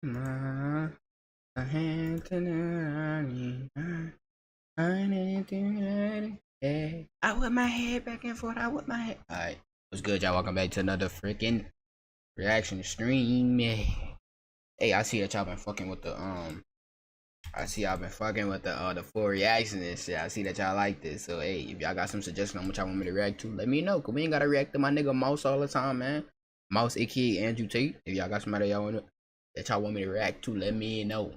My hand tonight. I need to I whip my head back and forth. I whip my head. Alright. What's good, y'all? Welcome back to another freaking reaction stream. Hey, I see that y'all been fucking with the the full reaction and shit. I see that y'all like this. So hey, if y'all got some suggestions on what y'all want me to react to, let me know. Cause we ain't gotta react to my nigga Mouse all the time, man. Mouse aka Andrew Tate. If y'all got somebody y'all want me to react to, let me know.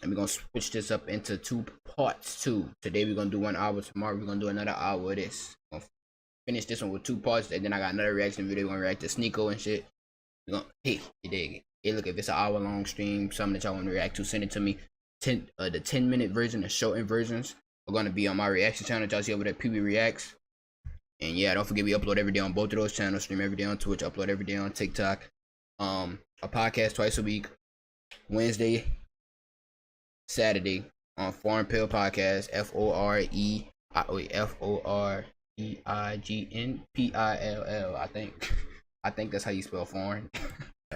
And we're gonna switch this up into 2 parts too. Today we're gonna do 1 hour. Tomorrow we're gonna do another hour of this. We're gonna finish this one with 2 parts, and then I got another reaction video. We're gonna react to Sneeko and shit. We're gonna, hey, you dig it? Hey, look, if it's an hour long stream, something that y'all want to react to, send it to me. The 10-minute version, the shortened versions are gonna be on my reaction channel. Y'all see over there, PB Reacts. And yeah, don't forget we upload every day on both of those channels. Stream every day on Twitch. Upload every day on TikTok. A podcast twice a week. Wednesday, Saturday on Foreign Pill Podcast. FOREIGNPILL. I think that's how you spell foreign.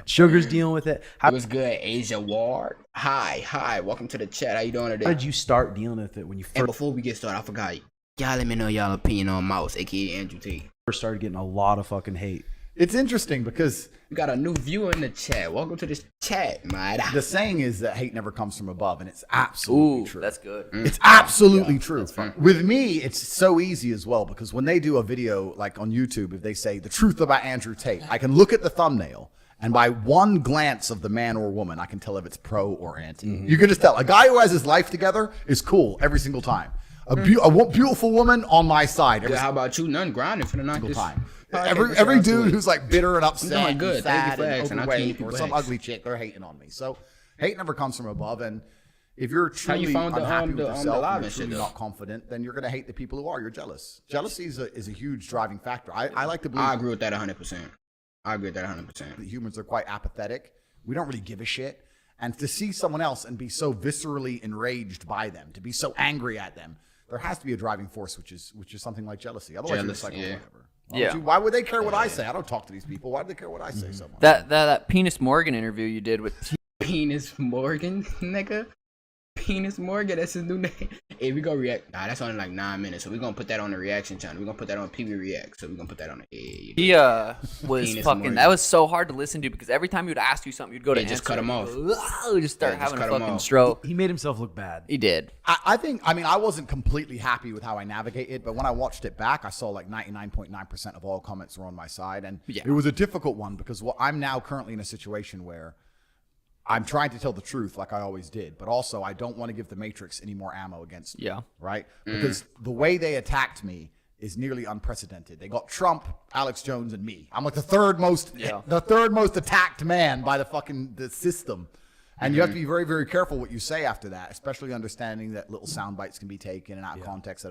Sugar's dealing with it. How was good, Asia Ward? Hi. Welcome to the chat. How you doing today? How did you start dealing with it when you first? And before we get started, I forgot. Y'all let me know y'all opinion on Mouse, aka Andrew Tate. First started getting a lot of fucking hate. It's interesting because we got a new viewer in the chat. Welcome to this chat, man. The saying is that hate never comes from above, and it's absolutely true. That's good. It's absolutely true. With me, it's so easy as well because when they do a video like on YouTube, if they say the truth about Andrew Tate, I can look at the thumbnail, and by one glance of the man or woman, I can tell if it's pro or anti. You can just tell. A guy who has his life together is cool every single time. A beautiful woman on my side. Yeah, how about you? None grinding for the night this time. Every dude who's like bitter and upset, and good. sad, Thank you and overweight, or some ugly chick, they're hating on me. So hate never comes from above, and if you're truly unhappy with yourself, and you're truly not confident, then you're gonna hate the people who are. You're jealous. Jealousy is a huge driving factor. I like to believe. I agree with that 100%. I agree with that 100%. Humans are quite apathetic. We don't really give a shit, and to see someone else and be so viscerally enraged by them, to be so angry at them, there has to be a driving force, which is something like jealousy. Otherwise, you're just like, whatever. Why would they care what I say? I don't talk to these people. Why do they care what I say so much? That Penis Morgan interview you did with Penis Morgan, nigga. Penis Morgan, that's his new name. Hey, we gonna react. Nah, that's only like 9 minutes, so we gonna put that on the reaction channel. We gonna put that on PB React, so we gonna put that on the. He was Penis fucking. Morgan. That was so hard to listen to because every time he would ask you something, you'd go to just cut him off. Just start having a fucking stroke. He made himself look bad. He did. I think. I mean, I wasn't completely happy with how I navigated, but when I watched it back, I saw like 99.9% of all comments were on my side, and it was a difficult one because I'm now currently in a situation where I'm trying to tell the truth like I always did, but also I don't want to give the Matrix any more ammo against me, right? Because the way they attacked me is nearly unprecedented. They got Trump, Alex Jones, and me. I'm like the third most attacked man by the system. And you have to be very, very careful what you say after that, especially understanding that little sound bites can be taken and out of context,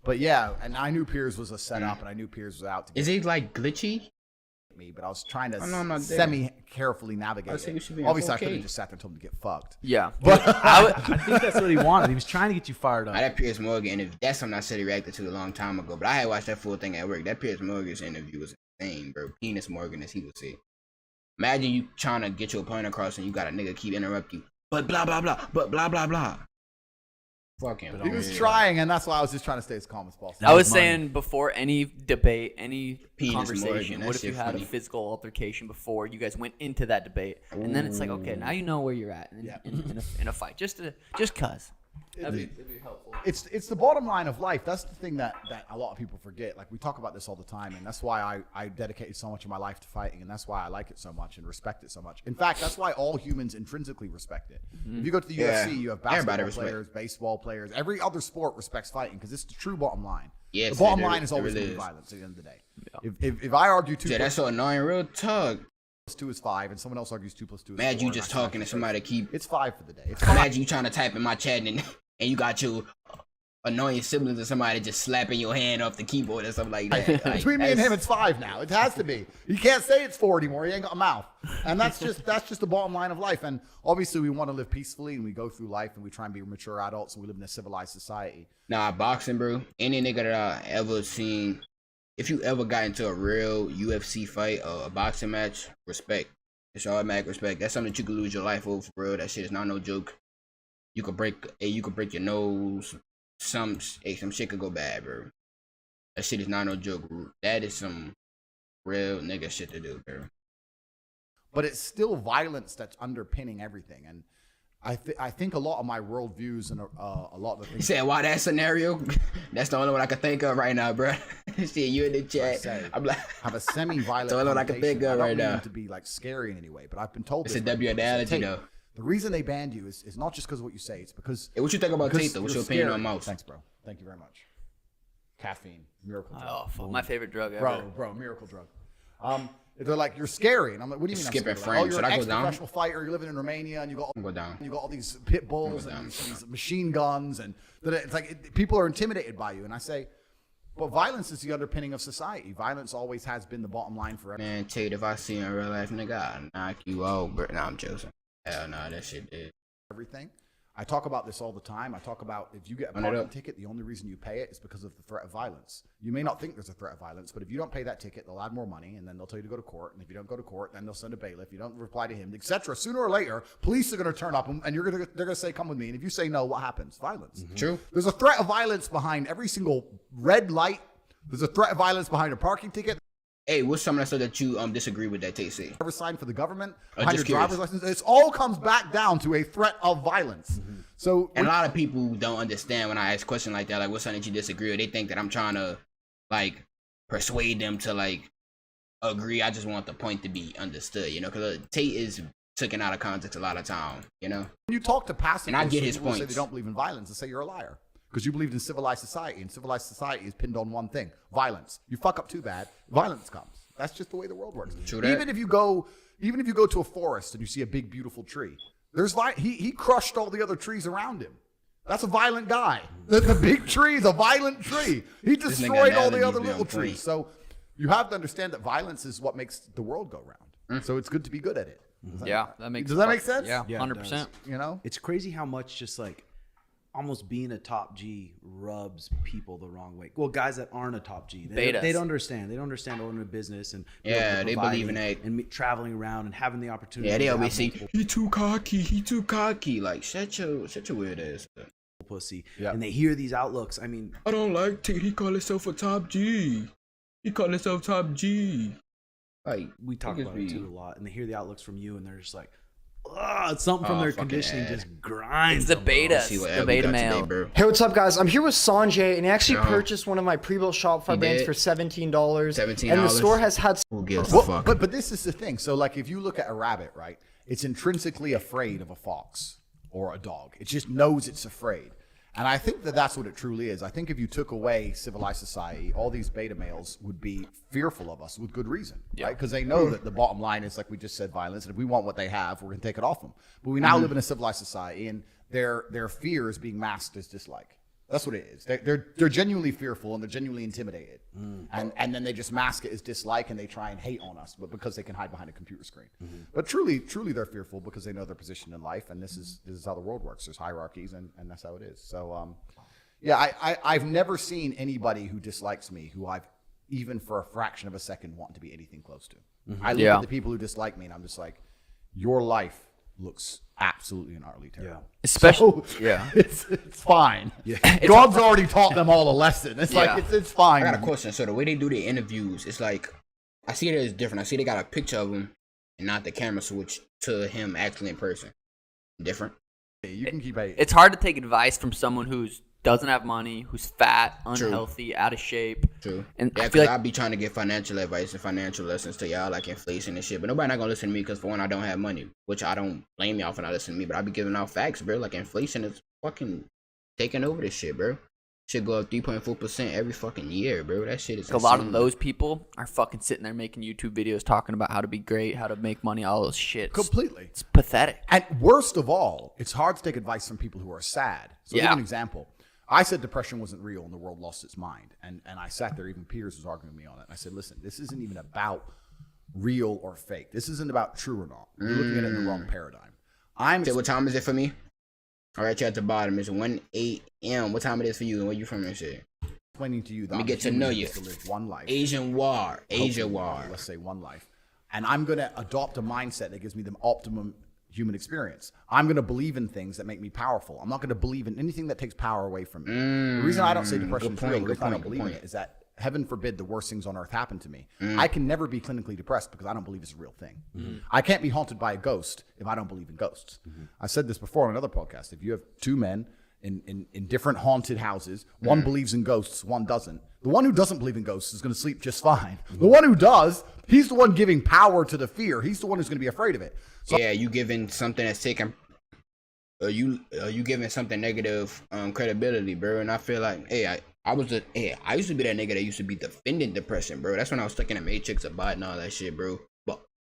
But yeah, and I knew Piers was a setup, and I knew Piers was out to get Is he like glitchy? me, but I was trying to semi-carefully navigate it. Obviously, I could have just sat there and told him to get fucked. Yeah. But I think that's what he wanted. He was trying to get you fired up. That Piers Morgan interview, that's something I said he reacted to a long time ago, but I had watched that full thing at work. That Piers Morgan's interview was insane, bro. Penis Morgan, as he would say. Imagine you trying to get your point across and you got a nigga keep interrupting you. But blah, blah, blah. But blah, blah, blah. Fuck him. He was trying, and that's why I was just trying to stay as calm as possible. I was saying before any debate, any Penis conversation, Morgan, what if you had a physical altercation before you guys went into that debate? And then it's like, okay, now you know where you're at in a fight. Just cuz. That'd be helpful. It's the bottom line of life. That's the thing that a lot of people forget. Like, we talk about this all the time, and that's why I dedicated so much of my life to fighting, and that's why I like it so much and respect it so much. In fact, that's why all humans intrinsically respect it. If you go to the UFC, you have basketball players, baseball players. Every other sport respects fighting because it's the true bottom line. Yes, the bottom line is always going to be violence at the end of the day. Yeah. If I argue 2 that's so annoying. Real talk. 2 is 5, and someone else argues 2 + 2 is 4. Imagine you just talking to somebody it's 5 for the day. Imagine you trying to type in my chat and you got your annoying siblings or somebody just slapping your hand off the keyboard or something like that. Like, between me and him, it's 5 now. It has to be. You can't say it's 4 anymore. He ain't got a mouth. And that's just the bottom line of life. And obviously, we want to live peacefully, and we go through life, and we try and be mature adults, and we live in a civilized society. Nah, boxing, bro. Any nigga that I ever seen, if you ever got into a real UFC fight or a boxing match, respect. It's automatic respect. That's something that you could lose your life over, for real. That shit is not no joke. You could break your nose. Some shit could go bad, bro. That shit is not no joke. That is some real nigga shit to do, bro. But it's still violence that's underpinning everything, and I think a lot of my worldviews and a lot of the things. You said why that scenario? That's the only one I can think of right now, bro. See you in the chat. I'm like, have a semi-violent. The only one I can think of right now. I don't mean to be like scary in any way, but I've been told it's this a W analogy though. The reason they banned you is not just because of what you say. It's because. Hey, what you think about Tate though? What's your opinion on mouse? Thanks, bro. Thank you very much. Caffeine, miracle drug. Oh, fuck, my favorite drug ever. Bro, miracle drug. They're like, you're scary, and I'm like, what do you mean? Skipping I'm frames. you're Should an I go down? ex-professional fighter. You're living in Romania, and you got all these pit bulls and these machine guns, and it's like people are intimidated by you. And I say, but violence is the underpinning of society. Violence always has been the bottom line for everyone. Man, Tate, if I see you in real life, nigga, I'll knock you out, bro. Nah, I'm joking. Hell nah, that shit did. Everything. I talk about this all the time. I talk about if you get a parking ticket, the only reason you pay it is because of the threat of violence. You may not think there's a threat of violence, but if you don't pay that ticket, they'll add more money, and then they'll tell you to go to court. And if you don't go to court, then they'll send a bailiff. You don't reply to him, etc. Sooner or later, police are going to turn up, and they're going to say, "Come with me." And if you say no, what happens? Violence. Mm-hmm. True. There's a threat of violence behind every single red light. There's a threat of violence behind a parking ticket. Hey, what's some of that stuff that you disagree with that Tate said? Ever signed for the government, behind your driver's license, it all comes back down to a threat of violence. Mm-hmm. So, and a lot of people don't understand when I ask questions like that, like what's something that you disagree with? They think that I'm trying to like persuade them to like agree. I just want the point to be understood, you know, because Tate is taken out of context a lot of time, you know. When you talk to passive, and I get his people points. Say they don't believe in violence, they say you're a liar. Because you believed in civilized society, and civilized society is pinned on one thing: violence. You fuck up too bad, violence comes. That's just the way the world works. True that. Even if you go to a forest and you see a big, beautiful tree, he crushed all the other trees around him. That's a violent guy. The big tree is a violent tree. He destroyed all the other little trees. So you have to understand that violence is what makes the world go round. So it's good to be good at it. Does that make sense? Yeah, 100%. You know, it's crazy how much just like almost being a top G rubs people the wrong way. Well, guys that aren't a top G, they don't understand. They don't understand owning a business and they believe in that and traveling around and having the opportunity. Yeah, they always say he too cocky. Like shut your weird ass pussy. Yeah. And they hear these outlooks. I mean, I don't like Tate. He call himself a top G. Like we talk about it too a lot, and they hear the outlooks from you, and they're just like, it's something from their conditioning just grinds. It's the beta male. Today, hey, what's up, guys? I'm here with Sanjay, and he actually purchased one of my pre-built Shopify brands for $17. $17. And the store has had. Who gives a fuck? But this is the thing. So like, if you look at a rabbit, right, it's intrinsically afraid of a fox or a dog. It just knows it's afraid. And I think that that's what it truly is. I think if you took away civilized society, all these beta males would be fearful of us with good reason, right? Because they know that the bottom line is, like we just said, violence. And if we want what they have, we're going to take it off them. But we now live in a civilized society, and their fear is being masked as dislike. That's what it is. They're genuinely fearful, and they're genuinely intimidated. And then they just mask it as dislike, and they try and hate on us, but because they can hide behind a computer screen. But truly they're fearful because they know their position in life, and this is how the world works. There's hierarchies, and that's how it is. So I've never seen anybody who dislikes me who I've even for a fraction of a second want to be anything close to. I look at the people who dislike me, and I'm just like, your life looks absolutely and utterly terrible. Especially, it's fine. God's already taught them all a lesson. It's like it's fine. I got a question. So the way they do the interviews, it's like I see it as different. I see they got a picture of him and not the camera switch to him actually in person. Different. You can keep it. It's hard to take advice from someone who's doesn't have money, who's fat, unhealthy, out of shape. True. And yeah, I feel like I'd be trying to get financial advice and financial lessons to y'all, like inflation and shit. But nobody not gonna listen to me because for one, I don't have money, which I don't blame y'all for not listening to me. But I be giving out facts, bro. Like inflation is fucking taking over this shit, bro. Should go up 3.4% every fucking year, bro. That shit is insane. A lot of those people are fucking sitting there making YouTube videos talking about how to be great, how to make money, all those shit. Completely. It's pathetic. And worst of all, it's hard to take advice from people who are sad. So I'll give you an example. I said depression wasn't real and the world lost its mind. And I sat there, even Piers was arguing with me on it. And I said, listen, this isn't even about real or fake. This isn't about true or not. You're looking at it in the wrong paradigm. So what time is it for me? All right, you at the bottom. It's 1 a.m. What time it is for you and where you from and shit? Explaining to you that let me get to know you. to live one life. Asia war. Let's say one life. and I'm going to adopt a mindset that gives me the optimum human experience. I'm going to believe in things that make me powerful. I'm not going to believe in anything that takes power away from me. The reason I don't say depression is real, the reason I don't believe in it is that, heaven forbid, the worst things on earth happen to me. I can never be clinically depressed because I don't believe it's a real thing. I can't be haunted by a ghost if I don't believe in ghosts. I said this before on another podcast. If you have two men in different haunted houses, one believes in ghosts, one doesn't. The one who doesn't believe in ghosts is going to sleep just fine. The one who does, he's the one giving power to the fear. He's the one who's going to be afraid of it. So, yeah, you giving something that's taking, you giving something negative credibility, bro. And I feel like, I used to be that nigga that used to be defending depression, bro. That's when I was stuck in the matrix about and all that shit, bro.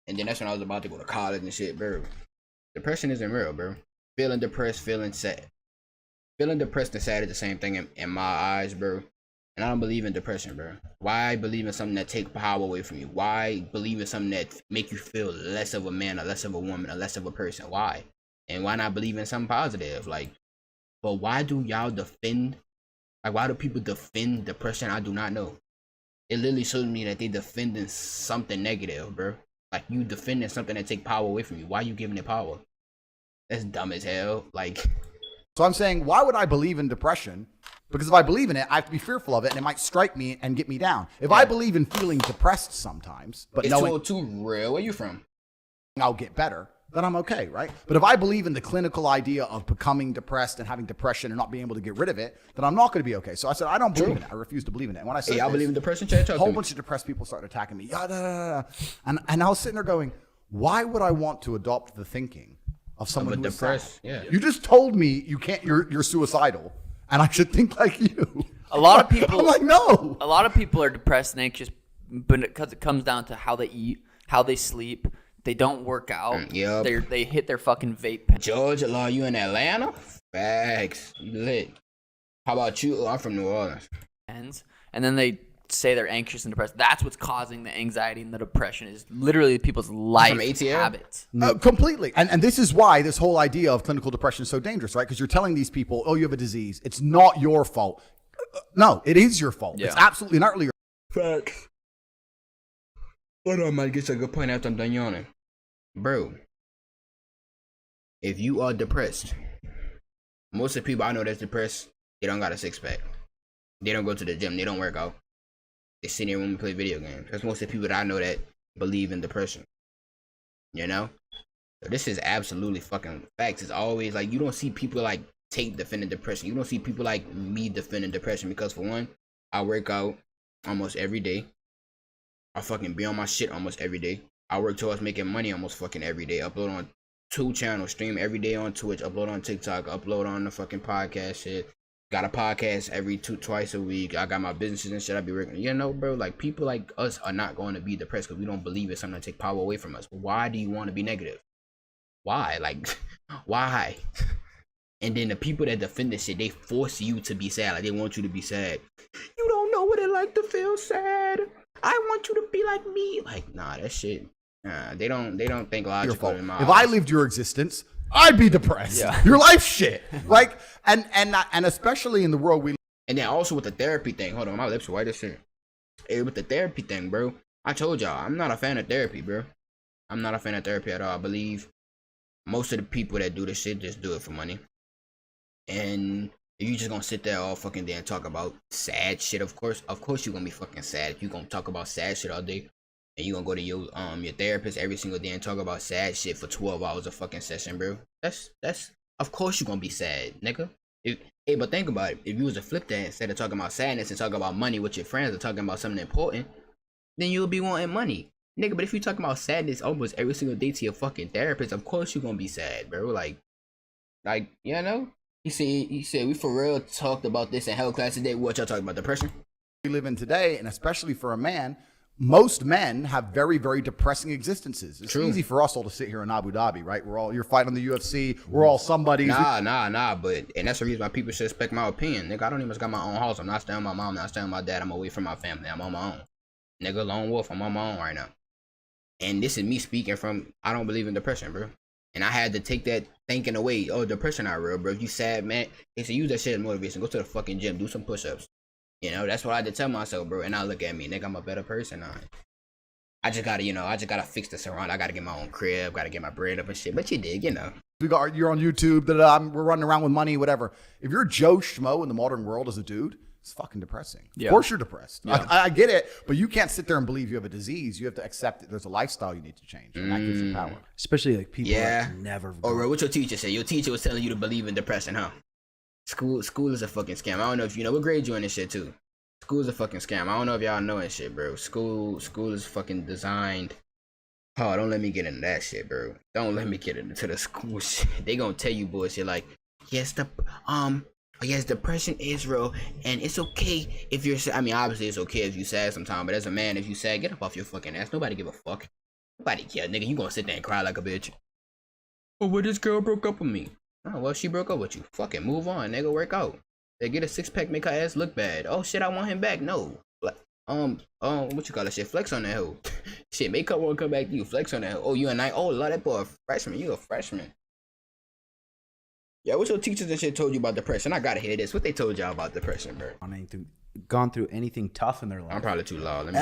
And then that's when I was about to go to college and shit, bro. Depression isn't real, bro. Feeling depressed, feeling sad. Feeling depressed and sad is the same thing in my eyes, bro. And I don't believe in depression, bro. Why believe in something that take power away from you? Why believe in something that make you feel less of a man or less of a woman or less of a person? Why? And why not believe in something positive? Like, but why do y'all defend? Like, why do people defend depression? I do not know. It literally shows me that they defending something negative, bro. Like, you defending something that take power away from you. Why you giving it power? That's dumb as hell. Like, so I'm saying, why would I believe in depression? Because if I believe in it, I have to be fearful of it, and it might strike me and get me down. If I believe in feeling depressed sometimes, but it's too real. Where you from? I'll get better, then I'm okay, right? But if I believe in the clinical idea of becoming depressed and having depression and not being able to get rid of it, then I'm not going to be okay. So I said, I don't believe in it. I refuse to believe in it. And when I said, I believe in depression, a whole bunch of depressed people started attacking me. And I was sitting there going, why would I want to adopt the thinking of someone who's depressed? Yeah. You just told me you can't. You're suicidal, and I should think like you. A lot of people. I'm like, no. A lot of people are depressed and anxious, but because it comes down to how they eat, how they sleep. They don't work out. Yep. They hit their fucking vape pen. Georgia Law, you in Atlanta? Facts. You lit. How about you? Oh, I'm from New Orleans. And then they say they're anxious and depressed. That's what's causing the anxiety and the depression is literally people's life habits. Completely. And this is why this whole idea of clinical depression is so dangerous, right? Because you're telling these people, oh, you have a disease. It's not your fault. No, it is your fault. Yeah. It's absolutely not really your fault. Facts. Hold on, man. Get a good point after I'm done yawning. Bro, if you are depressed, most of the people I know that's depressed, they don't got a six-pack. They don't go to the gym. They don't work out. They sit in their room and play video games. That's most of the people that I know that believe in depression. You know? So this is absolutely fucking facts. It's always like, you don't see people like Tate defending depression. You don't see people like me defending depression because, for one, I work out almost every day. I fucking be on my shit almost every day. I work towards making money almost fucking every day. Upload on 2 channels, stream every day on Twitch, upload on TikTok, upload on the fucking podcast shit. Got a podcast twice a week. I got my businesses and shit I be working. You know, bro, like, people like us are not going to be depressed because we don't believe it's something to take power away from us. Why do you want to be negative? Why? Like, why? And then the people that defend this shit, they force you to be sad. Like, they want you to be sad. You don't know what it like to feel sad. I want you to be like me. Like, nah, that shit. Nah, they don't think logical in my eyes. If I lived your existence, I'd be depressed. Yeah. Your life's shit. Like, and especially in the world we live. And then also with the therapy thing. Hold on, my lips are white as shit. Hey, with the therapy thing, bro. I told y'all, I'm not a fan of therapy, bro. I'm not a fan of therapy at all. I believe most of the people that do this shit just do it for money. And if you just gonna sit there all fucking day and talk about sad shit, of course you're gonna be fucking sad if you gonna talk about sad shit all day. And you gonna go to your therapist every single day and talk about sad shit for 12 hours of fucking session, bro. That's of course you're gonna be sad, nigga. But think about it. If you was to flip that instead of talking about sadness and talking about money with your friends or talking about something important, then you'll be wanting money. Nigga, but if you talking about sadness almost every single day to your fucking therapist, of course you're gonna be sad, bro. Like, you know? He said, we for real talked about this in health class today. What y'all talking about? Depression? We live in today, and especially for a man, most men have very, very depressing existences. It's easy for us all to sit here in Abu Dhabi, right? You're fighting on the UFC. We're all somebody. Nah. But that's the reason why people should respect my opinion. Nigga, I don't even got my own house. I'm not staying with my mom. I'm not staying with my dad. I'm away from my family. I'm on my own. Nigga, lone wolf. I'm on my own right now. And this is me speaking from, I don't believe in depression, bro. And I had to take that thinking away. Oh, depression not real, bro. If you sad, man, they say use that shit as motivation. Go to the fucking gym. Do some push-ups. You know, that's what I had to tell myself, bro. And now look at me. Nigga, I'm a better person now. I just gotta fix the surround. I gotta get my own crib, gotta get my bread up and shit. But you dig, You're on YouTube, we're running around with money, whatever. If you're Joe Schmo in the modern world as a dude, it's fucking depressing. Yeah. Of course you're depressed. Yeah. I get it, but you can't sit there and believe you have a disease. You have to accept that there's a lifestyle you need to change, and that gives you power. Especially like people that never. Or what your teacher said. Your teacher was telling you to believe in depression, huh? School is a fucking scam. I don't know if you know what grade you in this shit too. School is a fucking scam. I don't know if y'all know this shit, bro. School is fucking designed. Oh, don't let me get into that shit, bro. Don't let me get into the school shit. They gonna tell you bullshit like, yes, depression is real, and it's okay if you're. I mean, obviously it's okay if you sad sometimes, but as a man, if you sad, get up off your fucking ass. Nobody give a fuck. Nobody care, nigga. You gonna sit there and cry like a bitch. Oh, well, this girl broke up with me. Oh, well, she broke up with you. Fucking move on, nigga. Work out. They get a 6-pack, make her ass look bad. Oh shit, I want him back. No. What you call that shit? Flex on that hoe. Shit, make her want to come back to you. Flex on that hoe. Oh, you a night. Oh, love that boy a freshman. You a freshman. Yeah, what your teachers and shit told you about depression? I gotta hear this. What they told y'all about depression, bro? Gone through anything tough in their life. I'm probably too loud.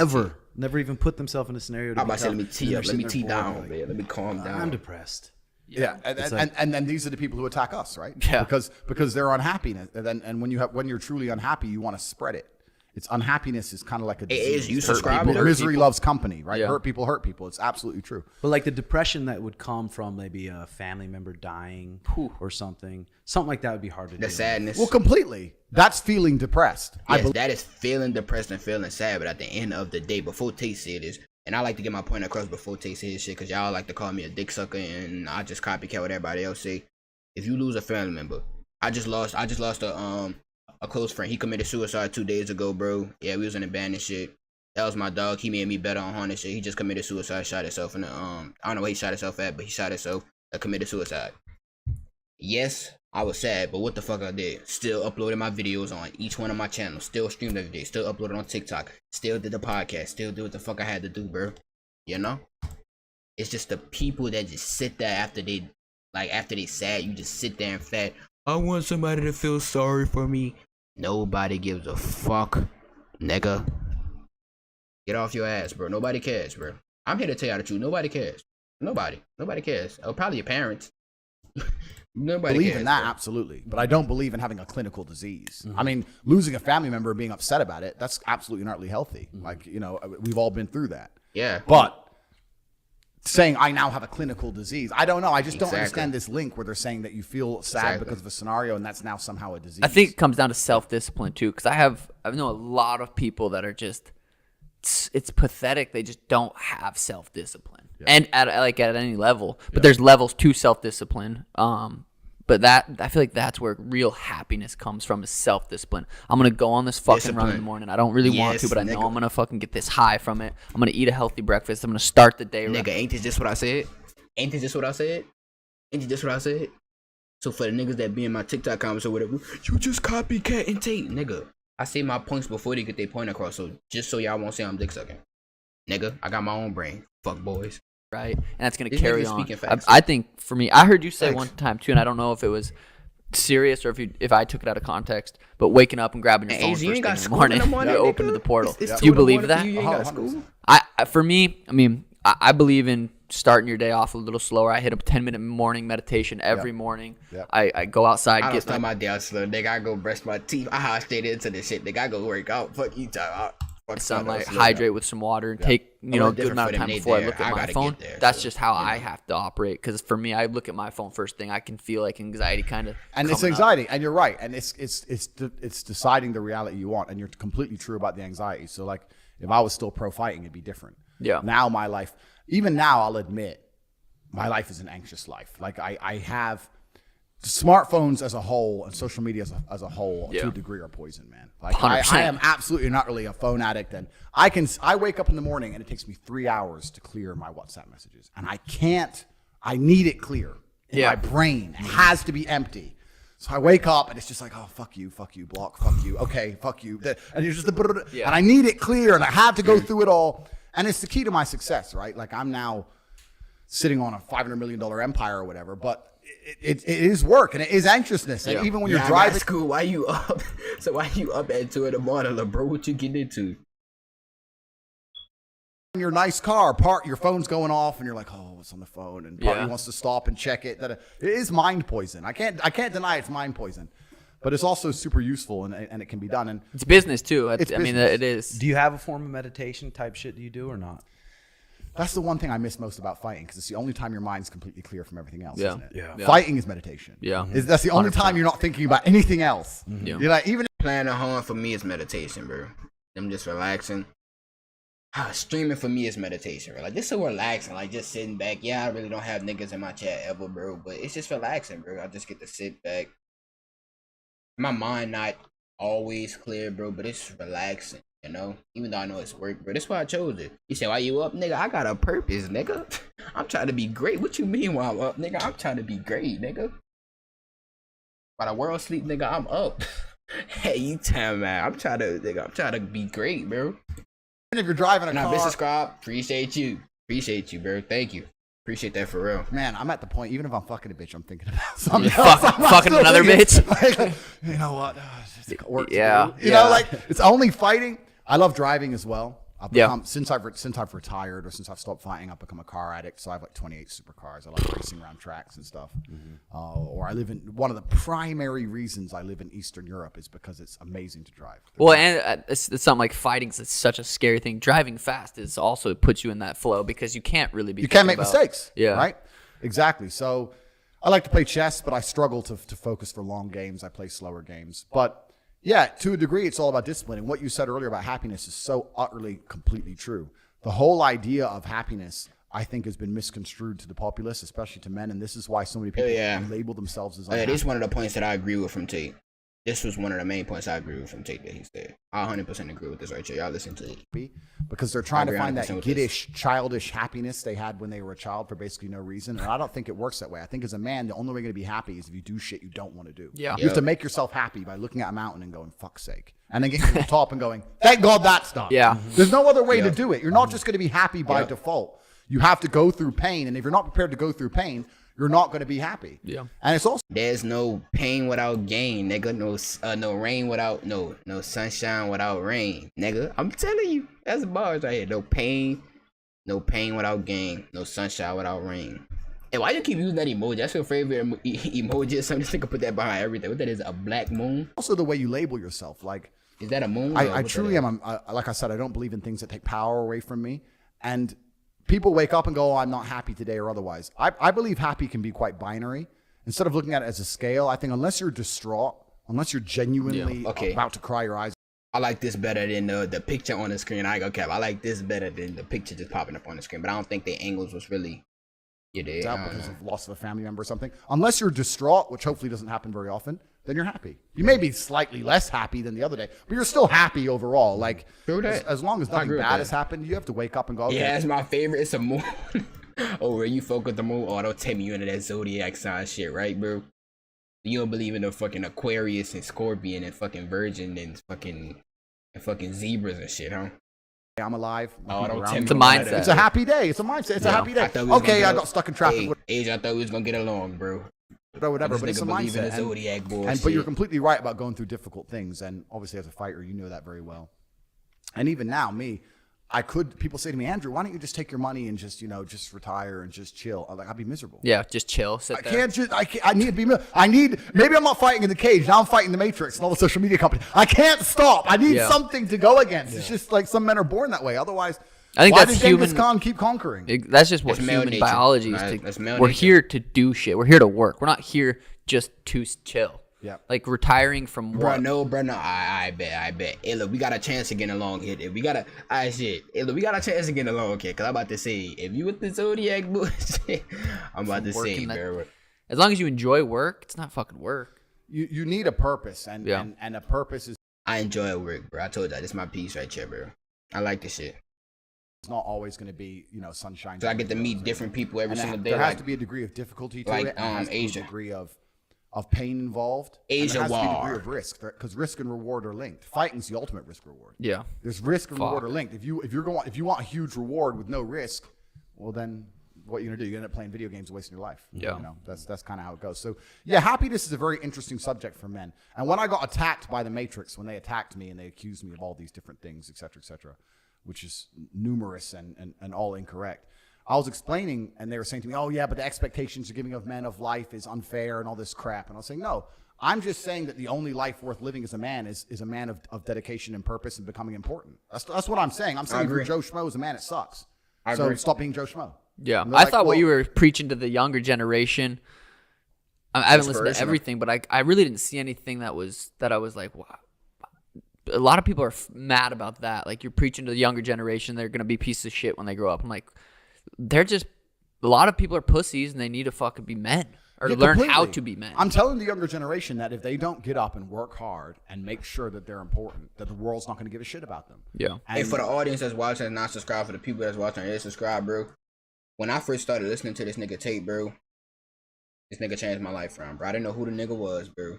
Never even put themselves in a scenario. I'm about to say, let me tee up. Let me tee down, man. Let me calm down. I'm depressed. Yeah, and then these are the people who attack us, right? Yeah, because they're unhappiness, and when you're truly unhappy, you want to spread it. It's unhappiness is kind of like a disease. It is. You subscribe to misery loves company, right? Yeah. Hurt people. It's absolutely true. But like the depression that would come from maybe a family member dying or something like that would be hard to do. The sadness. Well, completely. That's feeling depressed. Yes, that is feeling depressed and feeling sad. But at the end of the day, before Tate said this, and I like to get my point across before Tate said his shit, because y'all like to call me a dick sucker, and I just copycat what everybody else say. If you lose a family member, I just lost a close friend. He committed suicide 2 days ago, bro. Yeah, we was in a band and shit. That was my dog. He made me better on haunted shit. He just committed suicide, shot himself in the I don't know where he shot himself at, but he shot himself, committed suicide. Yes, I was sad, but what the fuck I did? Still uploaded my videos on each one of my channels. Still streamed every day. Still uploaded on TikTok. Still did the podcast. Still did what the fuck I had to do, bro. You know? It's just the people that just sit there after they sad, you just sit there and fat. I want somebody to feel sorry for me. Nobody gives a fuck, nigga. Get off your ass, bro. Nobody cares, bro. I'm here to tell y'all the truth. Nobody cares. Nobody cares. Oh, probably your parents. Nobody believe cares, in that, bro. Absolutely. But I don't believe in having a clinical disease. I mean, losing a family member and being upset about it, that's absolutely not really healthy. Like, we've all been through that. Yeah. But saying I now have a clinical disease, I don't know. I just don't understand this link where they're saying that you feel sad because of a scenario and that's now somehow a disease. I think it comes down to self-discipline too, because I know a lot of people that are just, it's pathetic. They just don't have self-discipline, and at any level. But there's levels to self-discipline. But I feel like that's where real happiness comes from, is self-discipline. I'm going to go on this fucking run in the morning. I don't really want to, but I know I'm going to fucking get this high from it. I'm going to eat a healthy breakfast. I'm going to start the day right. Nigga, ain't this just what I said? So for the niggas that be in my TikTok comments or whatever, you just copycat and Tate. Nigga, I say my points before they get their point across, so just so y'all won't say I'm dick sucking. Nigga, I got my own brain. Fuck boys. Right, and that's going to carry on. I think for me, I heard you say one time too, and I don't know if it was serious or if I took it out of context, but waking up and grabbing your phone first thing in the morning, you open to the portal. Do you believe that? For me, I mean, I believe in starting your day off a little slower. I hit a 10-minute morning meditation every morning. Yep. I go outside. I don't start my day out slow. Nigga, I go brush my teeth. I hop straight into this shit. Nigga, I go work out. Fuck you, talk. Sunlight, hydrate with some water, and take a good amount of time before I look at my phone. That's just how I have to operate. Because for me, I look at my phone first thing. I can feel like anxiety kind of. And it's anxiety, and you're right. And it's deciding the reality you want, and you're completely true about the anxiety. So like, if I was still pro fighting, it'd be different. Yeah. Now my life, even now, I'll admit, my life is an anxious life. Like I have. Smartphones as a whole and social media as a whole to a degree are poison, man. Like I am absolutely not really a phone addict, and I wake up in the morning and it takes me 3 hours to clear my WhatsApp messages, and I need it clear in my brain. It has to be empty. So I wake up and it's just like, oh, fuck you, block, fuck you, okay, fuck you, and it's just and I need it clear, and I have to go through it all, and it's the key to my success, right? Like I'm now sitting on a $500 million empire or whatever, but it is work and it is anxiousness, and even when you're driving school, why you up? So why you up at 2 in the morning, bro? What you getting into? in your nice car, your phone's going off, and you're like, oh, what's on the phone? And part of you wants to stop and check it. It is mind poison. I can't deny it's mind poison. But it's also super useful, and it can be done. And it's business too. I mean, it is. Do you have a form of meditation type shit do you do or not? That's the one thing I miss most about fighting, because it's the only time your mind's completely clear from everything else, isn't it? Yeah. Fighting is meditation. Yeah. That's the only 100%. Time you're not thinking about anything else. Mm-hmm. Yeah. You're like, even playing at home for me is meditation, bro. I'm just relaxing. Streaming for me is meditation, bro. Like, this is so relaxing. Like, just sitting back. Yeah, I really don't have niggas in my chat ever, bro. But it's just relaxing, bro. I just get to sit back. My mind not always clear, bro, but it's relaxing, you know? Even though I know it's work, bro. That's why I chose it. You say, why you up, nigga? I got a purpose, nigga. I'm trying to be great. What you mean while I'm up, nigga? I'm trying to be great, nigga. While the world sleep, nigga, I'm up. Hey, you time, man. I'm trying to be great, bro. if you're driving a car. Subscribe. Appreciate you, bro. Thank you. Appreciate that for real. Man, I'm at the point, even if I'm fucking a bitch, I'm thinking about something fucking another bitch. Like, you know what? It's work to do. You know, like, it's only fighting. I love driving as well. I've become, since I've retired, or since I've stopped fighting, I've become a car addict. So I have like 28 supercars. I like racing around tracks and stuff. Or I live in, one of the primary reasons I live in Eastern Europe is because it's amazing to drive. Well, and it's something like fighting is such a scary thing. Driving fast is also, it puts you in that flow because you can't really be. You can't make mistakes. Yeah. Right? Exactly. So I like to play chess, but I struggle to focus for long games. I play slower games. But yeah, to a degree, it's all about discipline. And what you said earlier about happiness is so utterly, completely true. The whole idea of happiness, I think, has been misconstrued to the populace, especially to men. And this is why so many people label themselves as unhappy. This is one of the points that I agree with from Tate. This was one of the main points I agree with from Tate that he said. I 100% agree with this right here. Y'all listen to it. Because they're trying to find that giddish, childish happiness they had when they were a child for basically no reason. And I don't think it works that way. I think as a man, the only way you're going to be happy is if you do shit you don't want to do. Yeah. You have to make yourself happy by looking at a mountain and going, fuck's sake. And then getting to the top and going, thank God that's done. Yeah. There's no other way to do it. You're not just going to be happy by default. You have to go through pain. And if you're not prepared to go through pain, you're not going to be happy. Yeah. And it's also, there's no pain without gain, nigga. No rain without no sunshine without rain, nigga. I'm telling you, that's bars right here. No pain without gain. No sunshine without rain. Hey, why you keep using that emoji? That's your favorite emoji or something. Just think I put that behind everything. What that is, a black moon? also the way you label yourself. Like, is that a moon? I truly am. Like I said, I don't believe in things that take power away from me. And people wake up and go, oh, I'm not happy today or otherwise. I believe happy can be quite binary. Instead of looking at it as a scale, I think unless you're distraught, unless you're genuinely about to cry your eyes. I like this better than the picture on the screen. I go cap. I like this better than the picture just popping up on the screen. But I don't think the angles was really out because of loss of a family member or something. Unless you're distraught, which hopefully doesn't happen very often, then you're happy. You may be slightly less happy than the other day, but you're still happy overall. Like, as long as nothing bad has happened, you have to wake up and go, okay. Yeah, it's my favorite. It's a moon. Oh, where you focus the moon. Oh, don't take me into that zodiac sign shit, right, bro? You don't believe in the fucking Aquarius and Scorpion and fucking Virgin and fucking zebras and shit, huh? I'm alive. Oh, don't tell me. It's a mindset. It's a happy day. It's a mindset. It's a happy day. Okay, I got stuck in traffic. Age, I thought we was gonna get along, bro. Whatever, but it's a mindset. Zodiac but you're completely right about going through difficult things. And obviously, as a fighter, you know that very well. And even now, people say to me, Andrew, why don't you just take your money and just retire and just chill? I'm like, I'd be miserable. Yeah, just chill. Sit there. I need to be, maybe I'm not fighting in the cage. Now I'm fighting the Matrix and all the social media companies. I can't stop. I need something to go against. Yeah. It's just like some men are born that way. Otherwise, I think why that's did Genghis Khan keep conquering? That's just what human biology is. We're here to do shit. We're here to work. We're not here just to chill. Yeah. Like retiring from work. No. I bet. Hey, look, we got a chance to get along here. We got a chance to get along here. Cause I'm about to say, if you with the Zodiac bullshit, I'm about to say, bro. As long as you enjoy work, it's not fucking work. You need a purpose, and a purpose is. I enjoy work, bro. I told you, this is my piece right here, bro. I like this shit. It's not always going to be, sunshine. So I get to meet different people every single day. There has to be a degree of difficulty to it. And Asia. A degree of pain involved. Asia and there has to be a war. degree of risk, because risk and reward are linked. Fighting's the ultimate risk reward. Yeah. There's risk and reward are linked. If you want a huge reward with no risk, well then what you're gonna do? You end up playing video games, wasting your life. Yeah. That's kind of how it goes. So yeah, happiness is a very interesting subject for men. And when I got attacked by the Matrix, when they attacked me and they accused me of all these different things, et cetera, which is numerous and all incorrect. I was explaining, and they were saying to me, oh, yeah, but the expectations you're giving of men of life is unfair and all this crap. And I was saying, no, I'm just saying that the only life worth living as a man is a man of dedication and purpose and becoming important. That's what I'm saying. I'm saying if you're Joe Schmo as a man, it sucks. So stop being Joe Schmo. Yeah. I thought what you were preaching to the younger generation, I haven't listened to everything, but I really didn't see anything that I was like, wow. A lot of people are mad about that. Like, you're preaching to the younger generation, they're going to be pieces of shit when they grow up. I'm like, a lot of people are pussies and they need to fucking be men or learn how to be men. I'm telling the younger generation that if they don't get up and work hard and make sure that they're important, that the world's not going to give a shit about them. Yeah. And for the audience that's watching and not subscribed, for the people that's watching and subscribe, bro, when I first started listening to this nigga Tate, bro, this nigga changed my life around, bro. I didn't know who the nigga was, bro.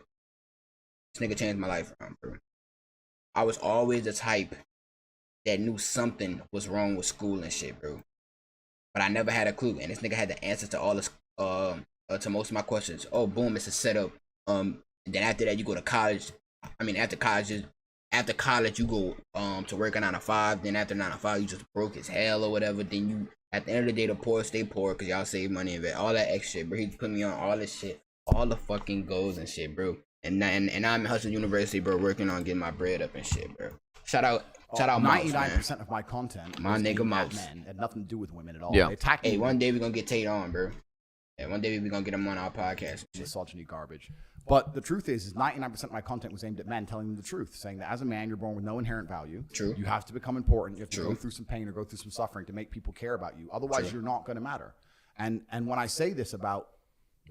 This nigga changed my life around, bro. I was always the type that knew something was wrong with school and shit, bro. But I never had a clue. And this nigga had the answers to all this, to most of my questions. Oh, boom, it's a setup. Then after that, you go to college. I mean, after college, you go to work a 9 to 5. Then after 9 to 5, you just broke as hell or whatever. Then you, at the end of the day, the poor stay poor because y'all save money and all that extra shit, bro. He put me on all this shit, all the fucking goals and shit, bro. And I'm in Hudson University, bro, working on getting my bread up and shit, bro. Shout out, 99% of my content, my nigga Mouse, men, had nothing to do with women at all. Yeah. They attacked me. Hey, one day we gonna get Tate on, bro. Yeah, one day we gonna get him on our podcast. Misogyny garbage. But the truth is 99% of my content was aimed at men, telling them the truth, saying that as a man, you're born with no inherent value. True. You have to become important. You have to go through some pain or go through some suffering to make people care about you. Otherwise, you're not going to matter. And when I say this about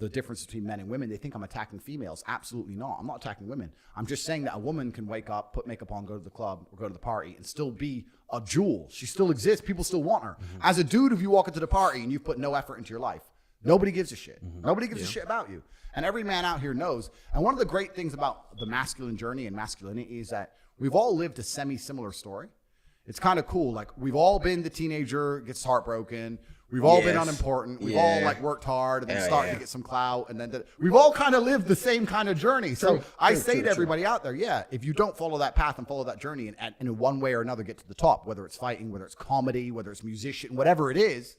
the difference between men and women, they think I'm attacking females. Absolutely not. I'm not attacking women. I'm just saying that a woman can wake up, put makeup on, go to the club or go to the party and still be a jewel. She still exists. People still want her. Mm-hmm. As a dude, if you walk into the party and you've put no effort into your life, nobody gives a shit. Mm-hmm. Nobody gives a shit about you. And every man out here knows. And one of the great things about the masculine journey and masculinity is that we've all lived a semi-similar story. It's kind of cool. Like, we've all been the teenager, gets heartbroken. We've all been unimportant. We've all like worked hard and then started to get some clout. And then we've all kind of lived the same kind of journey. So I say to everybody out there, if you don't follow that path and follow that journey and in one way or another get to the top, whether it's fighting, whether it's comedy, whether it's musician, whatever it is,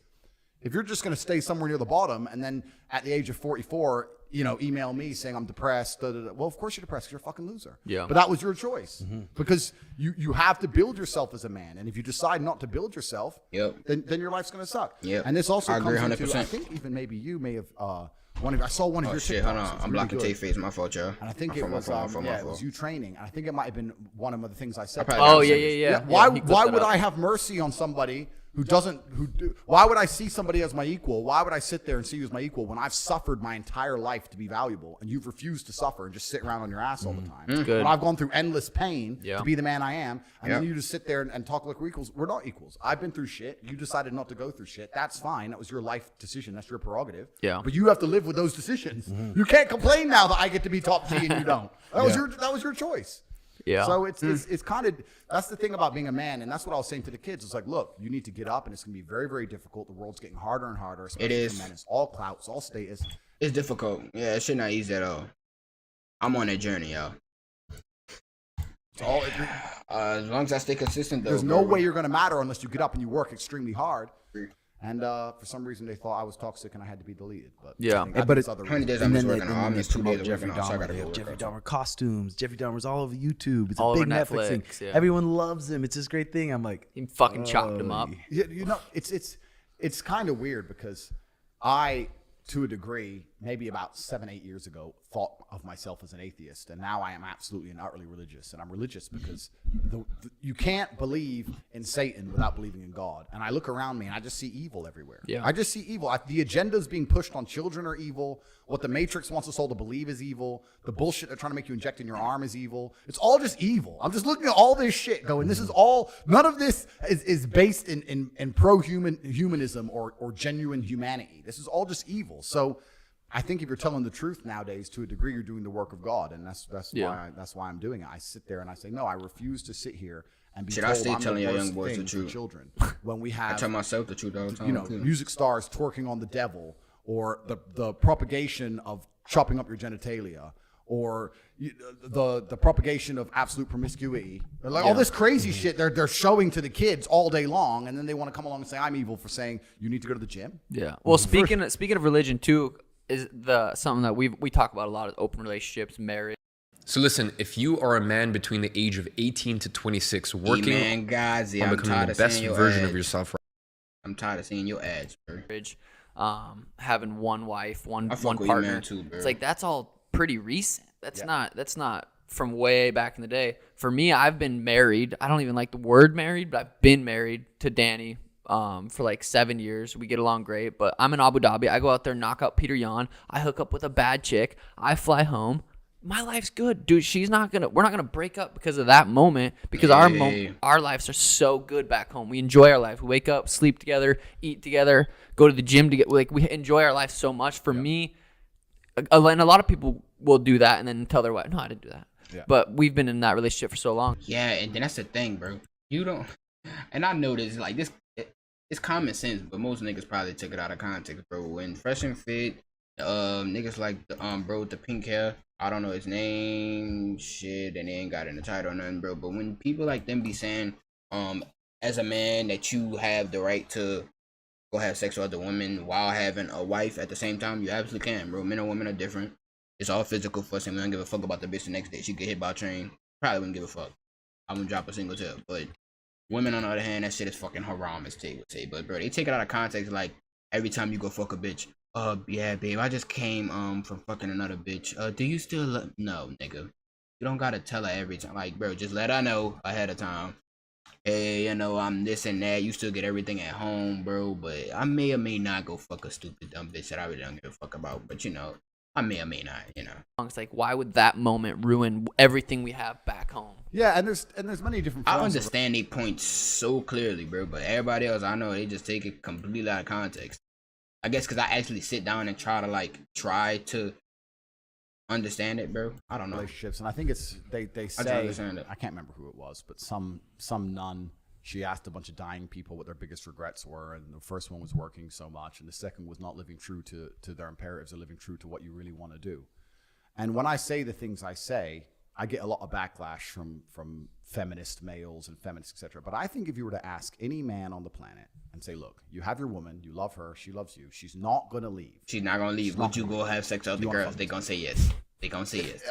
if you're just going to stay somewhere near the bottom and then at the age of 44, email me saying I'm depressed. Well, of course you're depressed because you're a fucking loser. Yeah. But that was your choice because you have to build yourself as a man. And if you decide not to build yourself, then your life's going to suck. Yep. And this also comes into, I think even maybe you may have, I saw one of your TikToks. Hold on. I'm blocking Tate face. My fault, y'all. And I think it was you training. And I think it might have been one of the things I said. Yeah. Why would I have mercy on somebody why would I see somebody as my equal? Why would I sit there and see you as my equal when I've suffered my entire life to be valuable and you've refused to suffer and just sit around on your ass all the time? When I've gone through endless pain to be the man I am, and then you just sit there and talk like we're equals. We're not equals. I've been through shit. You decided not to go through shit. That's fine. That was your life decision. That's your prerogative. Yeah. But you have to live with those decisions. You can't complain now that I get to be top G and you don't. That was your choice. Yeah. So it's kind of, that's the thing about being a man. And that's what I was saying to the kids. It's like, look, you need to get up and it's going to be very, very difficult. The world's getting harder and harder. It is. For men. It's all clout. It's all status. It's difficult. Yeah, it should not easy at all. I'm on that journey, y'all. As long as I stay consistent, though. There's no way you're going to matter unless you get up and you work extremely hard. And for some reason, they thought I was toxic and I had to be deleted. But but it's how many days I'm working on? I'm 2 days Jeffrey working on. So I gotta go Jeffrey Dahmer costumes. Jeffrey Dahmer's all over YouTube. It's all a big over Netflix thing. Yeah. Everyone loves him. It's this great thing. I'm like, he fucking chopped him up. It's kind of weird because I, to a degree, maybe about 7-8 years ago, thought of myself as an atheist, and now I am absolutely and utterly religious. And I'm religious because you can't believe in Satan without believing in God. And I look around me and I just see evil everywhere. Yeah. I just see evil. The agendas being pushed on children are evil. What the Matrix wants us all to believe is evil. The bullshit they're trying to make you inject in your arm is evil. It's all just evil. I'm just looking at all this shit going, this is all, none of this is based in pro-humanism or genuine humanity. This is all just evil. So I think if you're telling the truth nowadays, to a degree, you're doing the work of God, and that's why I'm doing it. I sit there and I say, no, I refuse to sit here and be told I'm telling the your worst young boys thing the truth. for children. When we have, I tell myself the truth all the time. Music stars twerking on the devil, or the propagation of chopping up your genitalia, or the propagation of absolute promiscuity, like all this crazy shit they're showing to the kids all day long, and then they want to come along and say I'm evil for saying you need to go to the gym. Yeah. Well, speaking of religion too, is something that we talk about a lot is open relationships, marriage. So listen, if you are a man between the age of 18 to 26 working on becoming the best version of yourself, I'm tired of seeing your ads, bro. Having one wife, one partner. Too, it's like that's all pretty recent. That's not from way back in the day. For me, I've been married. I don't even like the word married, but I've been married to Danny for like 7 years. We get along great, but I'm in Abu Dhabi. I go out there, knock out Peter Yan. I hook up with a bad chick. I fly home. My life's good, dude. We're not gonna break up because of that moment, because our lives are so good back home. We enjoy our life. We wake up, sleep together, eat together, go to the gym together. Like, we enjoy our life so much. For me, and a lot of people will do that and then tell their wife, no, I didn't do that. Yeah. But we've been in that relationship for so long. Yeah, and then that's the thing, bro. You don't, and I know this, like, it's common sense, but most niggas probably took it out of context, bro. When Fresh and Fit, niggas like bro with the pink hair, I don't know his name, shit, and they ain't got it in the title or nothing, bro. But when people like them be saying, as a man, that you have the right to go have sex with other women while having a wife at the same time, you absolutely can, bro. Men and women are different. It's all physical for us, and we don't give a fuck about the bitch the next day. She get hit by a train. Probably wouldn't give a fuck. I wouldn't drop a single tip. But women, on the other hand, that shit is fucking haram, as Tate would say. But, bro, they take it out of context, like, every time you go fuck a bitch. Yeah, babe, I just came from fucking another bitch. Do you still love? No, nigga. You don't gotta tell her every time. Like, bro, just let her know ahead of time. Hey, I'm this and that. You still get everything at home, bro. But I may or may not go fuck a stupid dumb bitch that I really don't give a fuck about. But I may or may not. It's like, why would that moment ruin everything we have back home? Yeah, and there's many different. I understand they point so clearly, bro. But everybody else, I know they just take it completely out of context. I guess because I actually sit down and try to understand it, bro. I don't know. Relationships, and I think it's they say, I can't remember who it was, but some nun, she asked a bunch of dying people what their biggest regrets were, and the first one was working so much, and the second was not living true to their imperatives or living true to what you really want to do. And when I say the things I say, I get a lot of backlash from feminist males and feminists, etc. But I think if you were to ask any man on the planet and say, look, you have your woman, you love her, she loves you, she's not going to leave. She's not going to leave. Would you go have sex with other girls? They're going to say yes. They're going to say yes.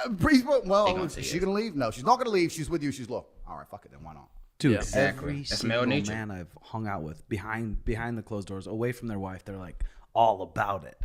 Well, is she going to leave? No, she's not going to leave. She's with you. She's, look, all right, fuck it, then why not? Dude, exactly. Every single man I've hung out with behind the closed doors, away from their wife, they're like, all about it.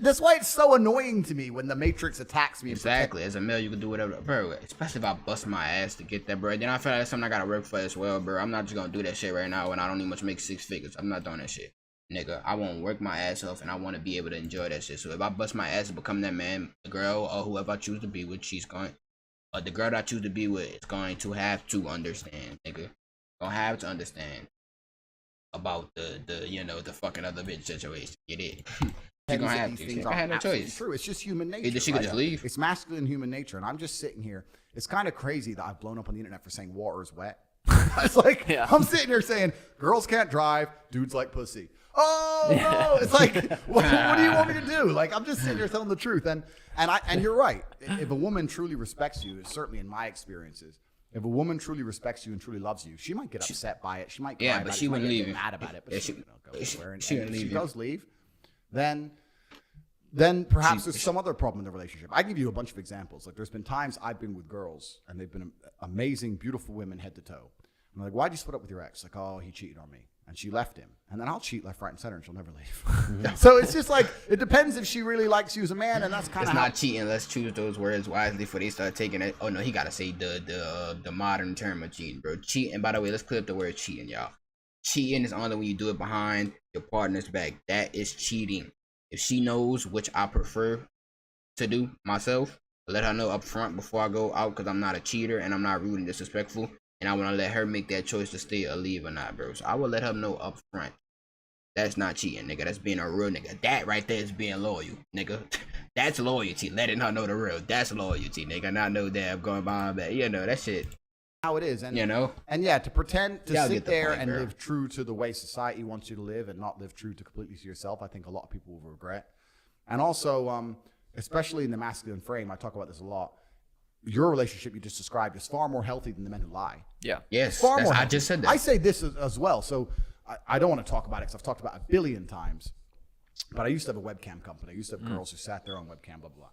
That's why it's so annoying to me when the Matrix attacks me. Exactly. As a male, you can do whatever, bro. Especially if I bust my ass to get that, bro. Then I feel like that's something I gotta work for as well, bro. I'm not just gonna do that shit right now when I don't even much make 6 figures. I'm not doing that shit, nigga. I want to work my ass off, and I want to be able to enjoy that shit. So if I bust my ass to become that man, the girl or whoever I choose to be with, the girl that I choose to be with is going to have to understand, nigga. Gonna have to understand about the fucking other bitch situation. You did. You're gonna have to. I had no choice. True. It's just human nature. Either she could just leave. It's masculine human nature, and I'm just sitting here. It's kind of crazy that I've blown up on the internet for saying water is wet. It's like I'm sitting here saying girls can't drive, dudes like pussy. Oh no! It's like what do you want me to do? Like I'm just sitting here telling the truth, and you're right. If a woman truly respects you, certainly in my experiences. If a woman truly respects you and truly loves you, she might get upset by it. She might cry about it. She wouldn't leave. Mad about it, but she does leave. Then perhaps there's some other problem in the relationship. I give you a bunch of examples. Like there's been times I've been with girls and they've been amazing, beautiful women head to toe. I'm like, why'd you split up with your ex? Like, oh, he cheated on me. And she left him. And then I'll cheat left, right, and center, and she'll never leave. So it's just like, it depends if she really likes you as a man, and that's kind of not cheating. Let's choose those words wisely before they start taking it. Oh, no, he got to say the modern term of cheating, bro. Cheating, by the way, let's clear up the word cheating, y'all. Cheating is only when you do it behind your partner's back. That is cheating. If she knows, which I prefer to do myself, let her know up front before I go out, because I'm not a cheater, and I'm not rude and disrespectful. And I want to let her make that choice to stay or leave or not, bro. So I will let her know up front. That's not cheating, nigga. That's being a real nigga. That right there is being loyal, nigga. That's loyalty. Letting her know the real. That's loyalty, nigga. Not know that I'm going behind back. That shit. How it is. And, And yeah, to pretend to sit there and live true to the way society wants you to live and not live true to completely to yourself, I think a lot of people will regret. And also, especially in the masculine frame, I talk about this a lot. Your relationship you just described is far more healthy than the men who lie. Yeah. Yes. Far more I healthy. just said that. I say this as well. So I don't want to talk about it because I've talked about it a billion times. But I used to have a webcam company. I used to have girls who sat there on webcam, blah, blah, blah.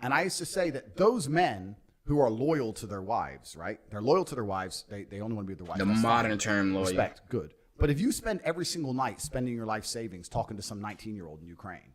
And I used to say that those men who are loyal to their wives, right? They're loyal to their wives. They only want to be with their wives. The modern term loyal. Respect. Good. But if you spend every single night spending your life savings talking to some 19-year-old in Ukraine,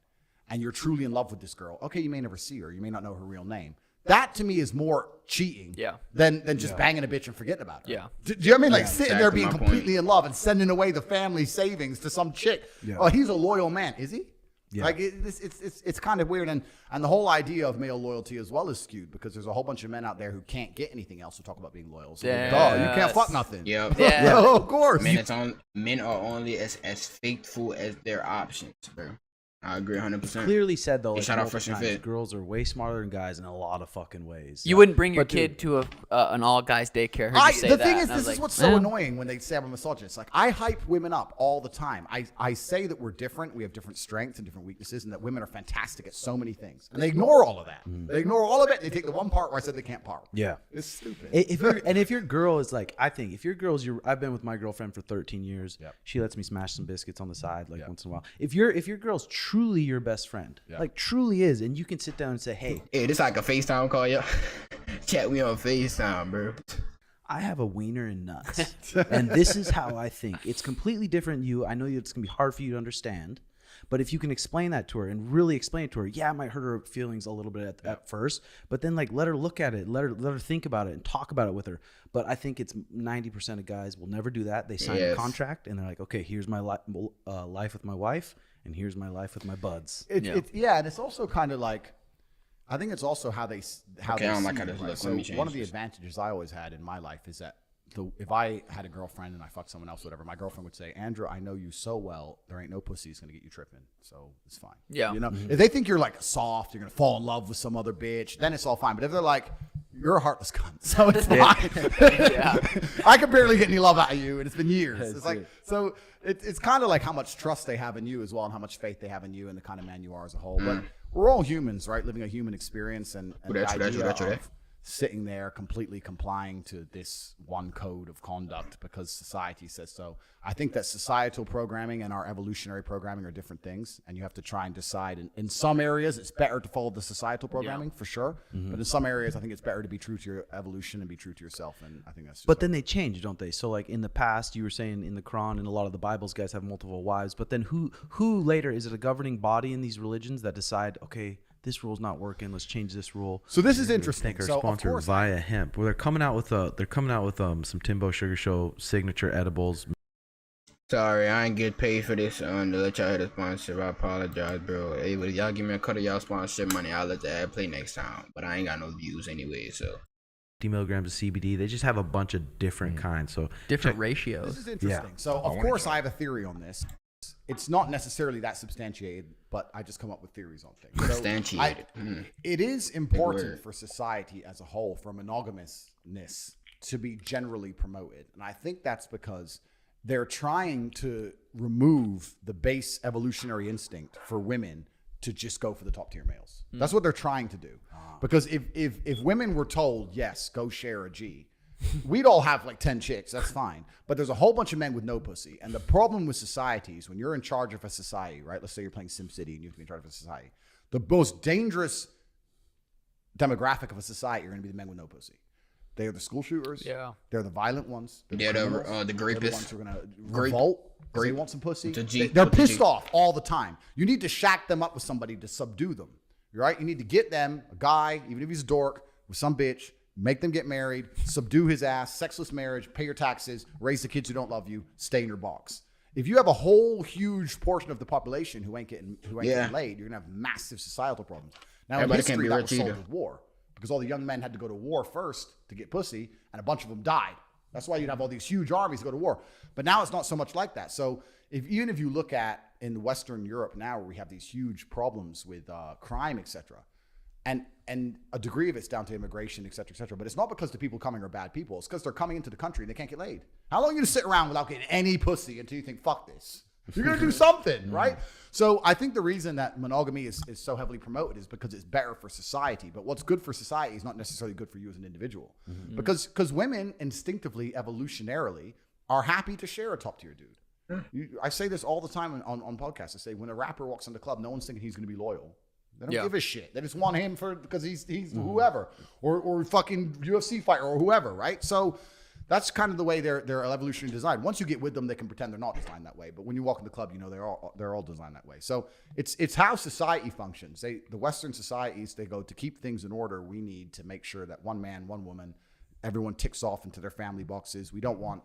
and you're truly in love with this girl, okay, you may never see her. You may not know her real name. That to me is more cheating than just banging a bitch and forgetting about her. Yeah. Do you know what I mean? Like sitting there being completely in love and sending away the family savings to some chick. Yeah. Oh, he's a loyal man. Is he? Yeah. Like it's kind of weird. And the whole idea of male loyalty as well is skewed because there's a whole bunch of men out there who can't get anything else to talk about being loyal. So you can't fuck nothing. Yep. Yeah. Of course. Men are only as faithful as their options, bro. I agree 100%. Clearly said though, like, shout out Fresh and Fit. Girls are way smarter than guys in a lot of fucking ways. You wouldn't bring your kid to an all guys daycare. The thing is, this is what's so annoying when they say I'm a misogynist. Like I hype women up all the time. I say that we're different, we have different strengths and different weaknesses, and that women are fantastic at so many things. And they ignore all of that. They ignore all of it. They take the one part where I said they can't power. Yeah, it's stupid. If your girl is like, I think if your girl's I've been with my girlfriend for 13 years. Yep. She lets me smash some biscuits on the side once in a while. If your girl's truly your best friend, like truly is, and you can sit down and say, hey, this like a FaceTime call, yo. Chat, we on FaceTime, bro. I have a wiener and nuts, and this is how I think. It's completely different than you. I know it's gonna be hard for you to understand, but if you can explain that to her and really explain it to her, it might hurt her feelings a little bit at first, but then like let her look at it, let her think about it and talk about it with her. But I think it's 90% of guys will never do that. They sign a contract and they're like, okay, here's my life with my wife, and here's my life with my buds. And it's also kind of like, I think it's also how they I don't like how this looks. So one of the advantages I always had in my life is that if I had a girlfriend and I fucked someone else, whatever, my girlfriend would say, Andrew, I know you so well, there ain't no pussy that's gonna get you tripping, so it's fine. Yeah. You know, if they think you're like soft, you're gonna fall in love with some other bitch, then it's all fine. But if they're like, you're a heartless cunt, so it's fine. I can barely get any love out of you, and it's been years. It's like, so it's kind of like how much trust they have in you as well, and how much faith they have in you and the kind of man you are as a whole. But we're all humans, right? Living a human experience, and the idea of sitting there completely complying to this one code of conduct because society says so. I think that societal programming and our evolutionary programming are different things, and you have to try and decide. In some areas, it's better to follow the societal programming for sure, but in some areas, I think it's better to be true to your evolution and be true to yourself, and I think that's just then they change, don't they? So like in the past, you were saying in the Quran and a lot of the Bibles, guys have multiple wives, but then who later, is it a governing body in these religions that decide, okay, this rule's not working, let's change this rule? So this is interesting. Thank our sponsor Via Hemp. Well, they're coming out with some Timbo Sugar Show signature edibles. Sorry, I ain't get paid for this to let y'all hit a sponsor. I apologize, bro. Hey, but if y'all give me a cut of y'all sponsorship money, I'll let the ad play next time. But I ain't got no views anyway, so. 50 milligrams of CBD. They just have a bunch of different kinds. So different ratios. This is interesting. So of course I have a theory on this. It's not necessarily that substantiated, but I just come up with theories on things. Substantiated. It is important for society as a whole, for monogamousness to be generally promoted. And I think that's because they're trying to remove the base evolutionary instinct for women to just go for the top tier males. That's what they're trying to do. Because if women were told, yes, go share a G, we'd all have like 10 chicks. That's fine. But there's a whole bunch of men with no pussy. And the problem with society is when you're in charge of a society, right? Let's say you're playing SimCity and you have to be in charge of a society. The most dangerous demographic of a society are going to be the men with no pussy. They are the school shooters. Yeah. They're the violent ones. They're the rapists. The ones who are going to revolt because they want some pussy. They're pissed off all the time. You need to shack them up with somebody to subdue them. Right? You need to get them, a guy, even if he's a dork, with some bitch, make them get married, subdue his ass, sexless marriage, pay your taxes, raise the kids who don't love you, stay in your box. If you have a whole huge portion of the population who ain't getting laid, you're gonna have massive societal problems. Now in history, that was solved with war, because all the young men had to go to war first to get pussy, and a bunch of them died. That's why you'd have all these huge armies go to war. But now it's not so much like that. So even if you look at in Western Europe now, where we have these huge problems with crime, etc., and a degree of it's down to immigration, etc., but it's not because the people coming are bad people. It's because they're coming into the country and they can't get laid. How long are you to sit around without getting any pussy until you think, fuck this? You're going to do something, right? So I think the reason that monogamy is so heavily promoted is because it's better for society. But what's good for society is not necessarily good for you as an individual. Because women instinctively, evolutionarily, are happy to share a top tier dude. I say this all the time on podcasts. I say when a rapper walks in the club, no one's thinking he's going to be loyal. They don't give a shit. They just want him because he's whoever or fucking UFC fighter or whoever, right? So that's kind of the way they're evolutionarily designed. Once you get with them, they can pretend they're not designed that way. But when you walk in the club, you know they're all designed that way. So it's how society functions. The Western societies, they go to keep things in order. We need to make sure that one man, one woman, everyone ticks off into their family boxes. We don't want.